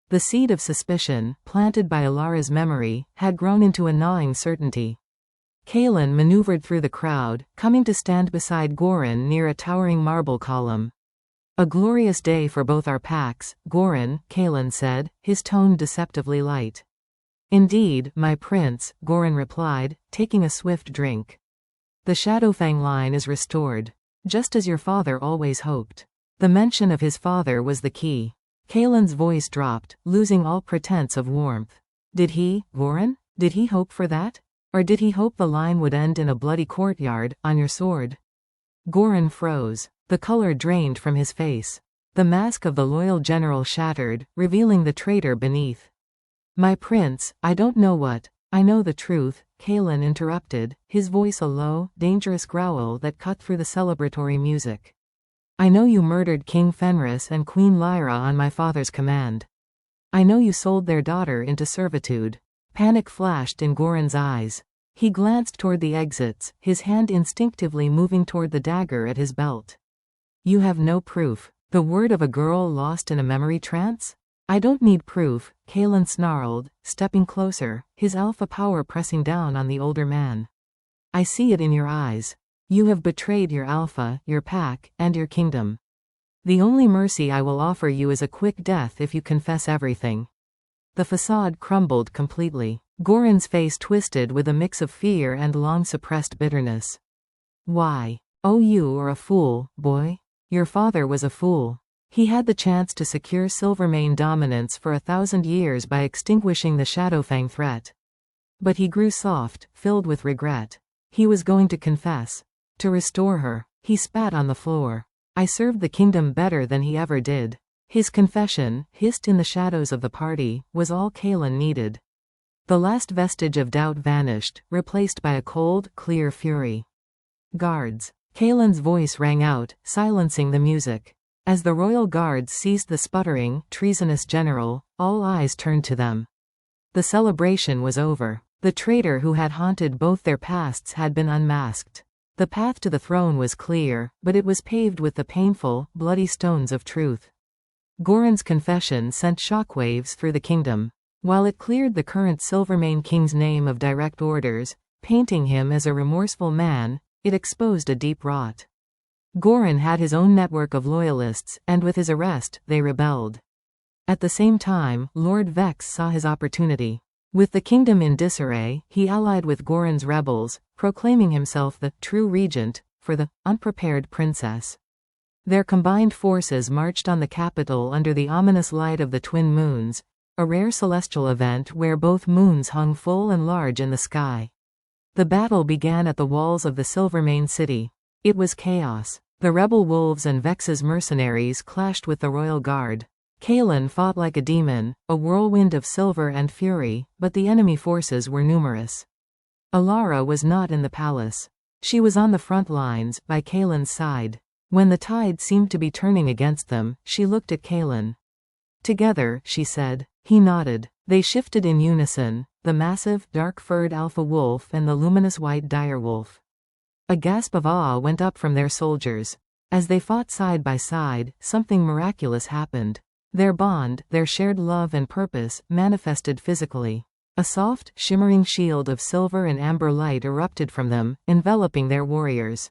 The seed of suspicion, planted by Elara's memory, had grown into a gnawing certainty. Kaelin maneuvered through the crowd, coming to stand beside Gorin near a towering marble column. "A glorious day for both our packs, Gorin," Kaelin said, his tone deceptively light. "Indeed, my prince," Gorin replied, taking a swift drink. "The Shadowfang line is restored. Just as your father always hoped." The mention of his father was the key. Kaelin's voice dropped, losing all pretense of warmth. Did he, Gorin? Did he hope for that? Or did he hope the line would end in a bloody courtyard, on your sword? Gorin froze. The color drained from his face. The mask of the loyal general shattered, revealing the traitor beneath. "My prince, I don't know what. I know the truth," Kaelin interrupted, his voice a low, dangerous growl that cut through the celebratory music. "I know you murdered King Fenris and Queen Lyra on my father's command. I know you sold their daughter into servitude." Panic flashed in Gorin's eyes. He glanced toward the exits, his hand instinctively moving toward the dagger at his belt. "You have no proof. The word of a girl lost in a memory trance? I don't need proof, Kaelin snarled, stepping closer, his alpha power pressing down on the older man. I see it in your eyes. You have betrayed your alpha, your pack, and your kingdom. The only mercy I will offer you is a quick death if you confess everything. The facade crumbled completely. Goran's face twisted with a mix of fear and long-suppressed bitterness. Why? Oh, you are a fool, boy. Your father was a fool. He had the chance to secure Silvermane dominance for 1,000 years by extinguishing the Shadowfang threat. But he grew soft, filled with regret. He was going to confess. To restore her. He spat on the floor. I served the kingdom better than he ever did. His confession, hissed in the shadows of the party, was all Kaelin needed. The last vestige of doubt vanished, replaced by a cold, clear fury. Guards. Kaelin's voice rang out, silencing the music. As the royal guards seized the sputtering, treasonous general, all eyes turned to them. The celebration was over. The traitor who had haunted both their pasts had been unmasked. The path to the throne was clear, but it was paved with the painful, bloody stones of truth. Goran's confession sent shockwaves through the kingdom. While it cleared the current Silvermane king's name of direct orders, painting him as a remorseful man, it exposed a deep rot. Goran had his own network of loyalists, and with his arrest, they rebelled. At the same time, Lord Vex saw his opportunity. With the kingdom in disarray, he allied with Goran's rebels, proclaiming himself the true regent for the unprepared princess. Their combined forces marched on the capital under the ominous light of the twin moons, a rare celestial event where both moons hung full and large in the sky. The battle began at the walls of the Silvermane city. It was chaos. The rebel wolves and Vex's mercenaries clashed with the royal guard. Kaelin fought like a demon, a whirlwind of silver and fury, but the enemy forces were numerous. Elara was not in the palace. She was on the front lines, by Kaelin's side. When the tide seemed to be turning against them, she looked at Kaelin. Together, she said. He nodded. They shifted in unison, the massive, dark-furred alpha wolf and the luminous white direwolf. A gasp of awe went up from their soldiers. As they fought side by side, something miraculous happened. Their bond, their shared love and purpose, manifested physically. A soft, shimmering shield of silver and amber light erupted from them, enveloping their warriors.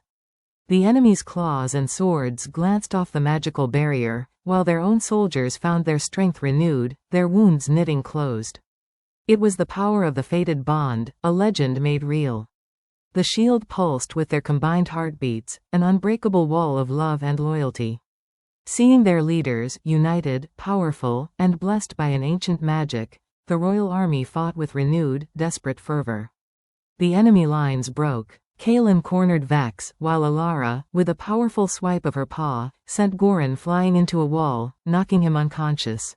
The enemy's claws and swords glanced off the magical barrier, while their own soldiers found their strength renewed, their wounds knitting closed. It was the power of the fated bond, a legend made real. The shield pulsed with their combined heartbeats, an unbreakable wall of love and loyalty. Seeing their leaders, united, powerful, and blessed by an ancient magic, the royal army fought with renewed, desperate fervor. The enemy lines broke. Kaelin cornered Vex, while Elara, with a powerful swipe of her paw, sent Goran flying into a wall, knocking him unconscious.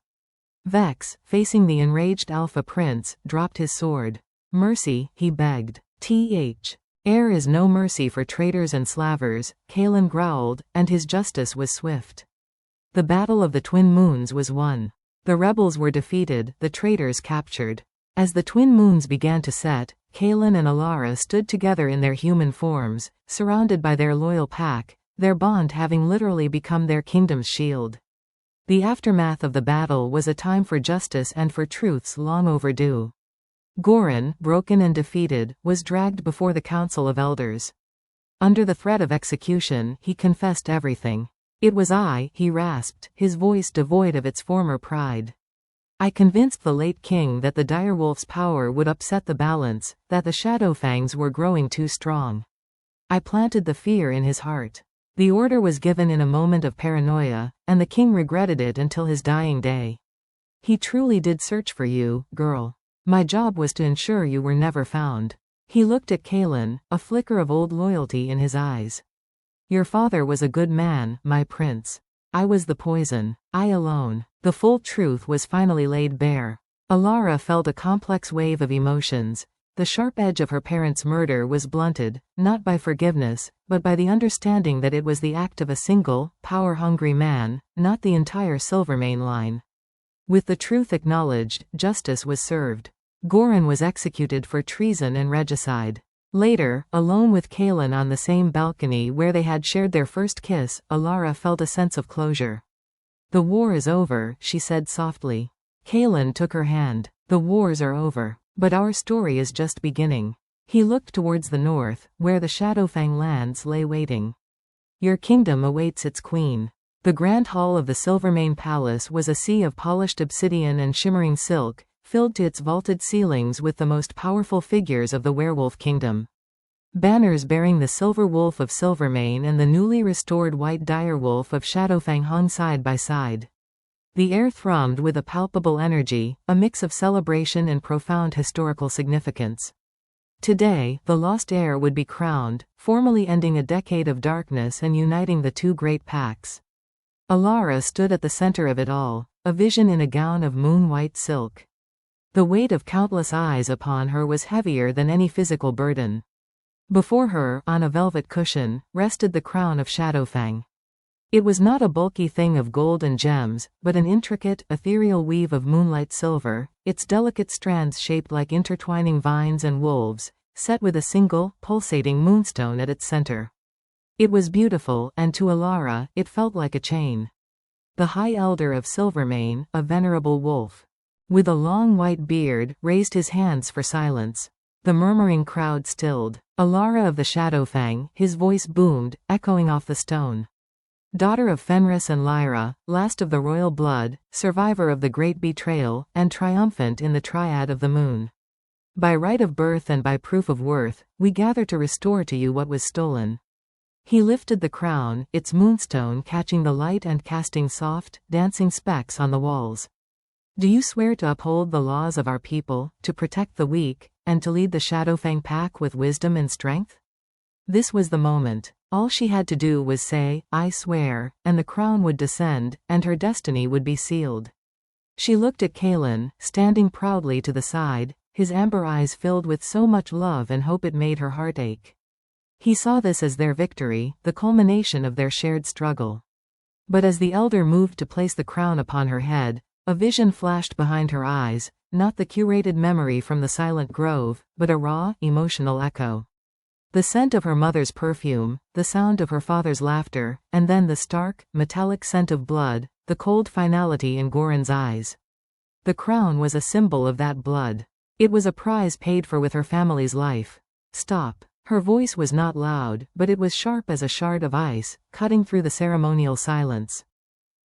Vex, facing the enraged Alpha Prince, dropped his sword. Mercy, he begged. There is no mercy for traitors and slavers, Kaelin growled, and his justice was swift. The Battle of the Twin Moons was won. The rebels were defeated, the traitors captured. As the twin moons began to set, Kaelin and Elara stood together in their human forms, surrounded by their loyal pack, their bond having literally become their kingdom's shield. The aftermath of the battle was a time for justice and for truths long overdue. Goran, broken and defeated, was dragged before the Council of Elders. Under the threat of execution, he confessed everything. It was I, he rasped, his voice devoid of its former pride. I convinced the late king that the direwolf's power would upset the balance, that the Shadowfangs were growing too strong. I planted the fear in his heart. The order was given in a moment of paranoia, and the king regretted it until his dying day. He truly did search for you, girl. My job was to ensure you were never found. He looked at Kaelin, a flicker of old loyalty in his eyes. Your father was a good man, my prince. I was the poison. I alone. The full truth was finally laid bare. Elara felt a complex wave of emotions. The sharp edge of her parents' murder was blunted, not by forgiveness, but by the understanding that it was the act of a single, power-hungry man, not the entire Silvermane line. With the truth acknowledged, justice was served. Goran was executed for treason and regicide. Later, alone with Kaelin on the same balcony where they had shared their first kiss, Elara felt a sense of closure. "The war is over," she said softly. Kaelin took her hand. "The wars are over. But our story is just beginning." He looked towards the north, where the Shadowfang lands lay waiting. "Your kingdom awaits its queen." The grand hall of the Silvermane Palace was a sea of polished obsidian and shimmering silk, filled to its vaulted ceilings with the most powerful figures of the werewolf kingdom. Banners bearing the Silver Wolf of Silvermane and the newly restored White Direwolf of Shadowfang hung side by side. The air thrummed with a palpable energy, a mix of celebration and profound historical significance. Today, the lost heir would be crowned, formally ending a decade of darkness and uniting the two great packs. Elara stood at the center of it all, a vision in a gown of moon-white silk. The weight of countless eyes upon her was heavier than any physical burden. Before her, on a velvet cushion, rested the crown of Shadowfang. It was not a bulky thing of gold and gems, but an intricate, ethereal weave of moonlight silver, its delicate strands shaped like intertwining vines and wolves, set with a single, pulsating moonstone at its center. It was beautiful, and to Elara, it felt like a chain. The High Elder of Silvermane, a venerable wolf, with a long white beard, raised his hands for silence. The murmuring crowd stilled. Elara of the Shadowfang, his voice boomed, echoing off the stone. Daughter of Fenris and Lyra, last of the royal blood, survivor of the great betrayal, and triumphant in the triad of the moon. By right of birth and by proof of worth, we gather to restore to you what was stolen. He lifted the crown, its moonstone catching the light and casting soft, dancing specks on the walls. "Do you swear to uphold the laws of our people, to protect the weak, and to lead the Shadowfang pack with wisdom and strength?" This was the moment. All she had to do was say, "I swear," and the crown would descend, and her destiny would be sealed. She looked at Kaelin, standing proudly to the side, his amber eyes filled with so much love and hope it made her heart ache. He saw this as their victory, the culmination of their shared struggle. But as the elder moved to place the crown upon her head, a vision flashed behind her eyes, not the curated memory from the silent grove, but a raw, emotional echo. The scent of her mother's perfume, the sound of her father's laughter, and then the stark, metallic scent of blood, the cold finality in Goran's eyes. The crown was a symbol of that blood. It was a price paid for with her family's life. "Stop." Her voice was not loud, but it was sharp as a shard of ice, cutting through the ceremonial silence.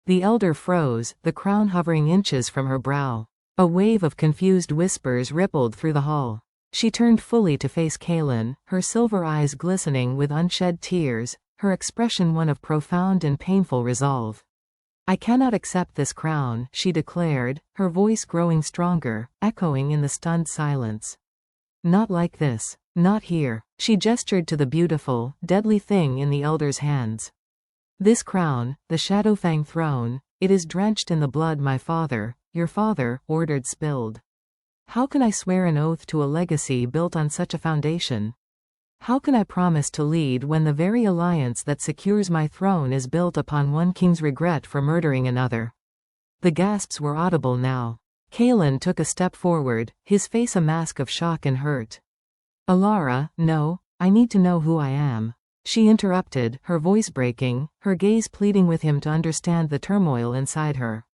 The elder froze, the crown hovering inches from her brow. A wave of confused whispers rippled through the hall. She turned fully to face Kaelin, her silver eyes glistening with unshed tears, her expression one of profound and painful resolve. "I cannot accept this crown," she declared, her voice growing stronger, echoing in the stunned silence. "Not like this. Not here." She gestured to the beautiful, deadly thing in the elder's hands. "This crown, the Shadowfang throne, it is drenched in the blood my father, your father, ordered spilled. How can I swear an oath to a legacy built on such a foundation? How can I promise to lead when the very alliance that secures my throne is built upon one king's regret for murdering another?" The gasps were audible now. Kaelin took a step forward, his face a mask of shock and hurt. "Elara, no, I need to know who I am," she interrupted, her voice breaking, her gaze pleading with him to understand the turmoil inside her.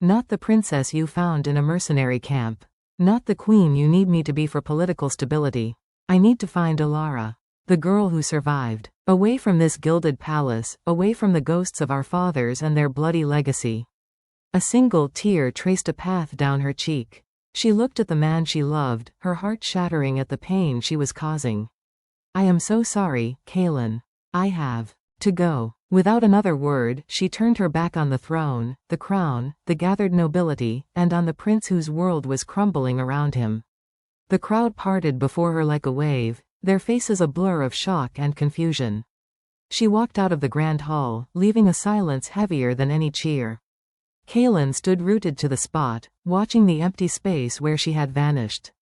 "Not the princess you found in a mercenary camp. Not the queen you need me to be for political stability. I need to find Elara, the girl who survived. Away from this gilded palace, away from the ghosts of our fathers and their bloody legacy." A single tear traced a path down her cheek. She looked at the man she loved, her heart shattering at the pain she was causing. "I am so sorry, Kaelin. I have to go." Without another word, she turned her back on the throne, the crown, the gathered nobility, and on the prince whose world was crumbling around him. The crowd parted before her like a wave, their faces a blur of shock and confusion. She walked out of the grand hall, leaving a silence heavier than any cheer. Kaelin stood rooted to the spot, watching the empty space where she had vanished.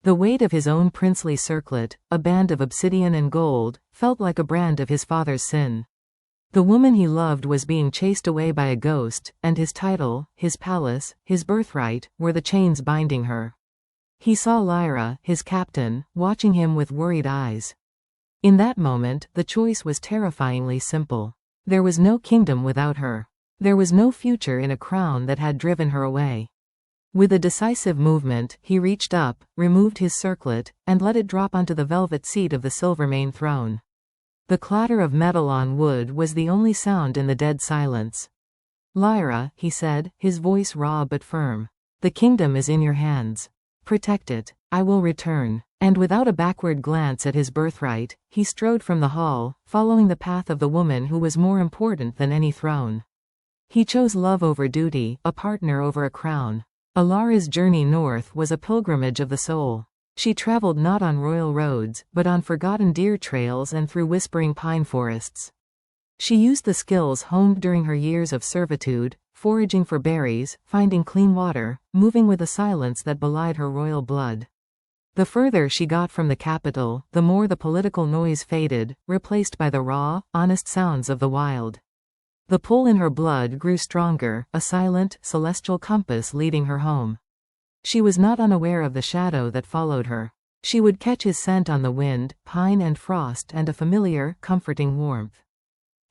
The weight of his own princely circlet, a band of obsidian and gold, felt like a brand of his father's sin. The woman he loved was being chased away by a ghost, and his title, his palace, his birthright, were the chains binding her. He saw Lyra, his captain, watching him with worried eyes. In that moment, the choice was terrifyingly simple. There was no kingdom without her. There was no future in a crown that had driven her away. With a decisive movement, he reached up, removed his circlet, and let it drop onto the velvet seat of the Silvermane throne. The clatter of metal on wood was the only sound in the dead silence. "Lyra," he said, his voice raw but firm. "The kingdom is in your hands. Protect it. I will return." And without a backward glance at his birthright, he strode from the hall, following the path of the woman who was more important than any throne. He chose love over duty, a partner over a crown. Elara's journey north was a pilgrimage of the soul. She traveled not on royal roads, but on forgotten deer trails and through whispering pine forests. She used the skills honed during her years of servitude, foraging for berries, finding clean water, moving with a silence that belied her royal blood. The further she got from the capital, the more the political noise faded, replaced by the raw, honest sounds of the wild. The pull in her blood grew stronger, a silent, celestial compass leading her home. She was not unaware of the shadow that followed her. She would catch his scent on the wind, pine and frost, and a familiar, comforting warmth.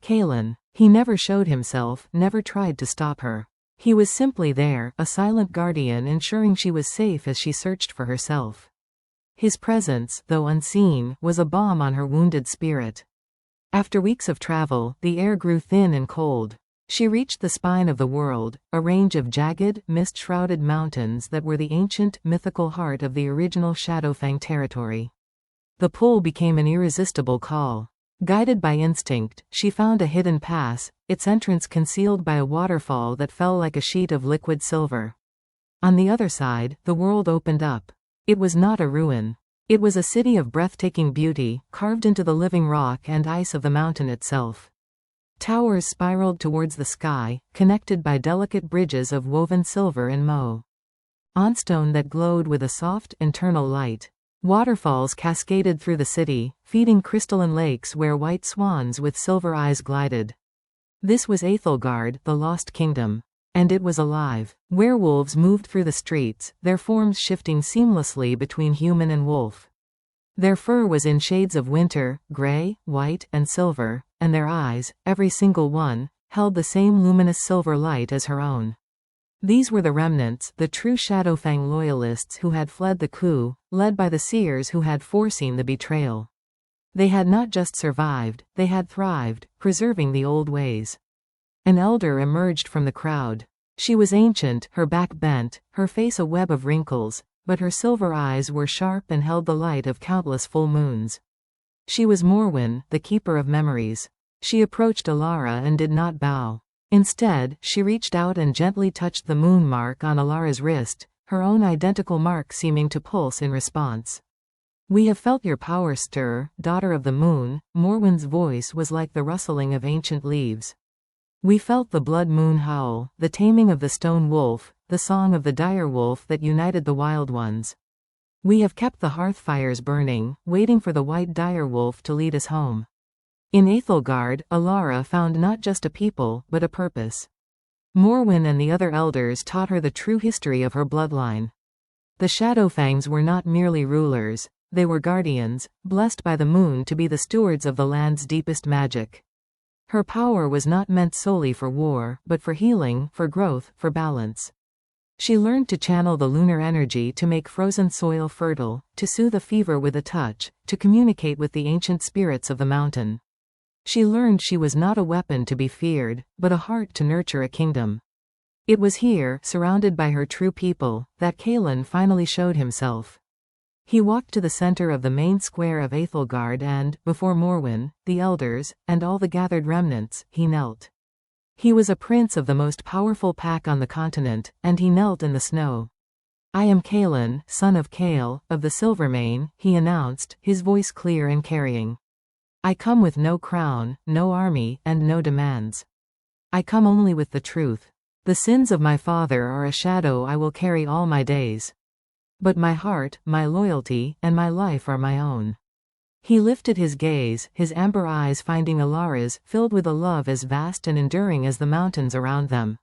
Kaelin. He never showed himself, never tried to stop her. He was simply there, a silent guardian ensuring she was safe as she searched for herself. His presence, though unseen, was a balm on her wounded spirit. After weeks of travel, the air grew thin and cold. She reached the spine of the world, a range of jagged, mist-shrouded mountains that were the ancient, mythical heart of the original Shadowfang territory. The pull became an irresistible call. Guided by instinct, she found a hidden pass, its entrance concealed by a waterfall that fell like a sheet of liquid silver. On the other side, the world opened up. It was not a ruin. It was a city of breathtaking beauty, carved into the living rock and ice of the mountain itself. Towers spiraled towards the sky, connected by delicate bridges of woven silver and moh. On stone that glowed with a soft, internal light. Waterfalls cascaded through the city, feeding crystalline lakes where white swans with silver eyes glided. This was Aethelgard, the Lost Kingdom. And it was alive. Werewolves moved through the streets, their forms shifting seamlessly between human and wolf. Their fur was in shades of winter, gray, white, and silver, and their eyes, every single one, held the same luminous silver light as her own. These were the remnants, the true Shadowfang loyalists who had fled the coup, led by the seers who had foreseen the betrayal. They had not just survived, they had thrived, preserving the old ways. An elder emerged from the crowd. She was ancient, her back bent, her face a web of wrinkles, but her silver eyes were sharp and held the light of countless full moons. She was Morwen, the keeper of memories. She approached Elara and did not bow. Instead, she reached out and gently touched the moon mark on Elara's wrist, her own identical mark seeming to pulse in response. "We have felt your power stir, daughter of the moon." Morwen's voice was like the rustling of ancient leaves. "We felt the blood moon howl, the taming of the stone wolf, the song of the direwolf that united the wild ones. We have kept the hearth fires burning, waiting for the white direwolf to lead us home." In Aethelgard, Elara found not just a people, but a purpose. Morwen and the other elders taught her the true history of her bloodline. The Shadowfangs were not merely rulers, they were guardians, blessed by the moon to be the stewards of the land's deepest magic. Her power was not meant solely for war, but for healing, for growth, for balance. She learned to channel the lunar energy to make frozen soil fertile, to soothe a fever with a touch, to communicate with the ancient spirits of the mountain. She learned she was not a weapon to be feared, but a heart to nurture a kingdom. It was here, surrounded by her true people, that Kaelin finally showed himself. He walked to the center of the main square of Aethelgard and, before Morwen, the elders, and all the gathered remnants, he knelt. He was a prince of the most powerful pack on the continent, and he knelt in the snow. "I am Kaelin, son of Kael, of the Silvermane," he announced, his voice clear and carrying. "I come with no crown, no army, and no demands. I come only with the truth. The sins of my father are a shadow I will carry all my days. But my heart, my loyalty, and my life are my own." He lifted his gaze, his amber eyes finding Elara's, filled with a love as vast and enduring as the mountains around them.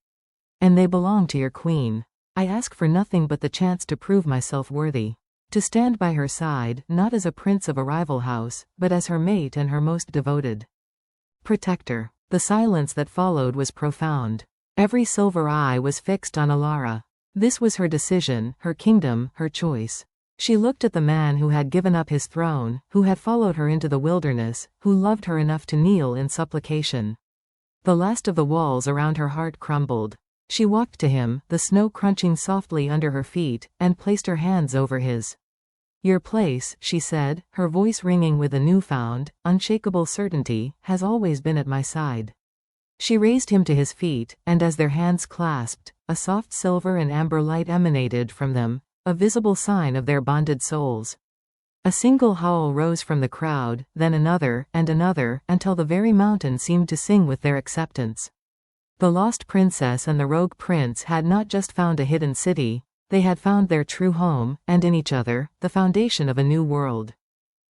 "And they belong to your queen. I ask for nothing but the chance to prove myself worthy. To stand by her side, not as a prince of a rival house, but as her mate and her most devoted protector." The silence that followed was profound. Every silver eye was fixed on Elara. This was her decision, her kingdom, her choice. She looked at the man who had given up his throne, who had followed her into the wilderness, who loved her enough to kneel in supplication. The last of the walls around her heart crumbled. She walked to him, the snow crunching softly under her feet, and placed her hands over his. "Your place," she said, her voice ringing with a newfound, unshakable certainty, "has always been at my side." She raised him to his feet, and as their hands clasped, a soft silver and amber light emanated from them, a visible sign of their bonded souls. A single howl rose from the crowd, then another, until the very mountain seemed to sing with their acceptance. The lost princess and the rogue prince had not just found a hidden city, they had found their true home, and in each other, the foundation of a new world.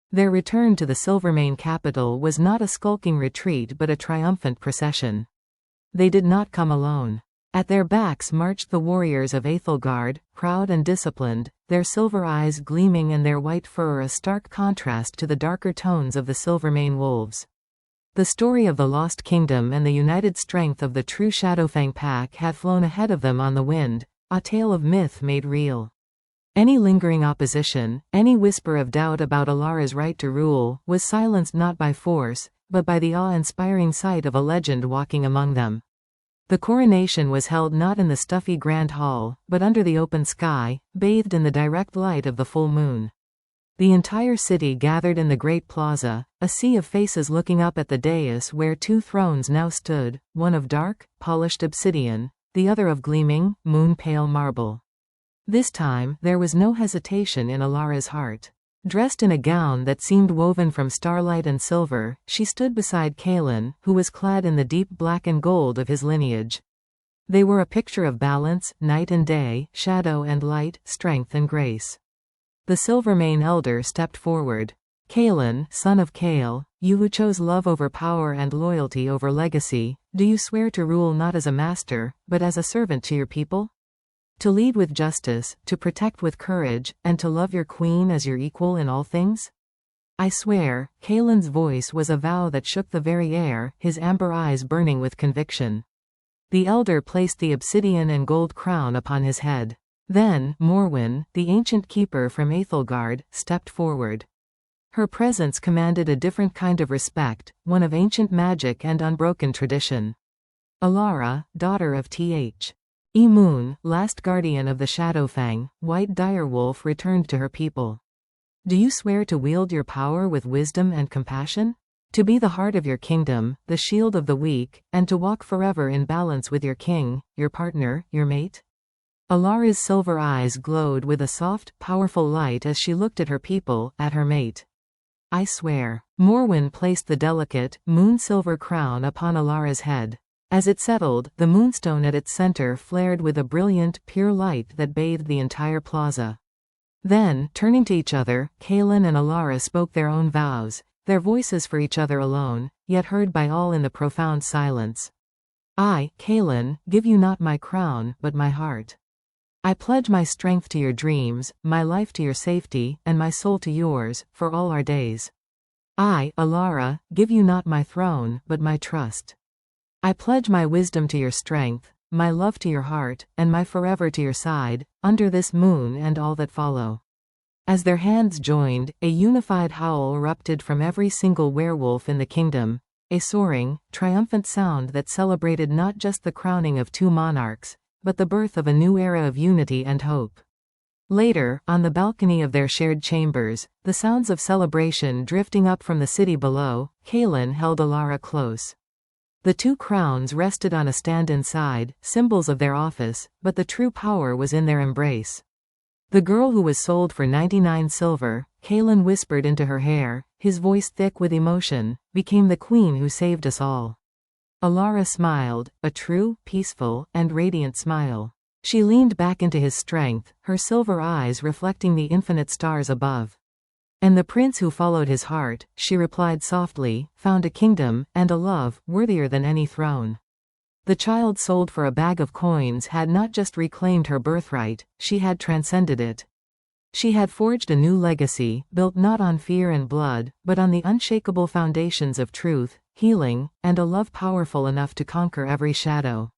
Their return to the Silvermane capital was not a skulking retreat but a triumphant procession. They did not come alone. At their backs marched the warriors of Aethelgard, proud and disciplined, their silver eyes gleaming and their white fur a stark contrast to the darker tones of the Silvermane wolves. The story of the Lost Kingdom and the united strength of the true Shadowfang pack had flown ahead of them on the wind, a tale of myth made real. Any lingering opposition, any whisper of doubt about Elara's right to rule, was silenced not by force, but by the awe-inspiring sight of a legend walking among them. The coronation was held not in the stuffy grand hall, but under the open sky, bathed in the direct light of the full moon. The entire city gathered in the great plaza, a sea of faces looking up at the dais where two thrones now stood, one of dark, polished obsidian, the other of gleaming, moon-pale marble. This time, there was no hesitation in Elara's heart. Dressed in a gown that seemed woven from starlight and silver, she stood beside Kaelin, who was clad in the deep black and gold of his lineage. They were a picture of balance, night and day, shadow and light, strength and grace. The Silvermane elder stepped forward. "Kaelin, son of Kael, you who chose love over power and loyalty over legacy, do you swear to rule not as a master, but as a servant to your people? To lead with justice, to protect with courage, and to love your queen as your equal in all things?" "I swear." Kaelin's voice was a vow that shook the very air, his amber eyes burning with conviction. The elder placed the obsidian and gold crown upon his head. Then, Morwen, the ancient keeper from Aethelgard, stepped forward. Her presence commanded a different kind of respect, one of ancient magic and unbroken tradition. Elara, daughter of Th. Moon, last guardian of the Shadowfang, White Direwolf, returned to her people. "Do you swear to wield your power with wisdom and compassion? To be the heart of your kingdom, the shield of the weak, and to walk forever in balance with your king, your partner, your mate?" Elara's silver eyes glowed with a soft, powerful light as she looked at her people, at her mate. "I swear." Morwen placed the delicate, moon-silver crown upon Elara's head. As it settled, the moonstone at its center flared with a brilliant, pure light that bathed the entire plaza. Then, turning to each other, Kaelin and Elara spoke their own vows, their voices for each other alone, yet heard by all in the profound silence. "I, Kaelin, give you not my crown, but my heart. I pledge my strength to your dreams, my life to your safety, and my soul to yours, for all our days. I, Elara, give you not my throne, but my trust. I pledge my wisdom to your strength, my love to your heart, and my forever to your side, under this moon and all that follow." As their hands joined, a unified howl erupted from every single werewolf in the kingdom, a soaring, triumphant sound that celebrated not just the crowning of two monarchs, but the birth of a new era of unity and hope. Later, on the balcony of their shared chambers, the sounds of celebration drifting up from the city below, Kaelin held Elara close. The two crowns rested on a stand inside, symbols of their office, but the true power was in their embrace. "The girl who was sold for 99 silver, Kaelin whispered into her hair, his voice thick with emotion, became the queen who saved us all." Elara smiled, a true, peaceful, and radiant smile. She leaned back into his strength, her silver eyes reflecting the infinite stars above. "And the prince who followed his heart," she replied softly, "found a kingdom, and a love, worthier than any throne." The child sold for a bag of coins had not just reclaimed her birthright, she had transcended it. She had forged a new legacy, built not on fear and blood, but on the unshakable foundations of truth, healing, and a love powerful enough to conquer every shadow.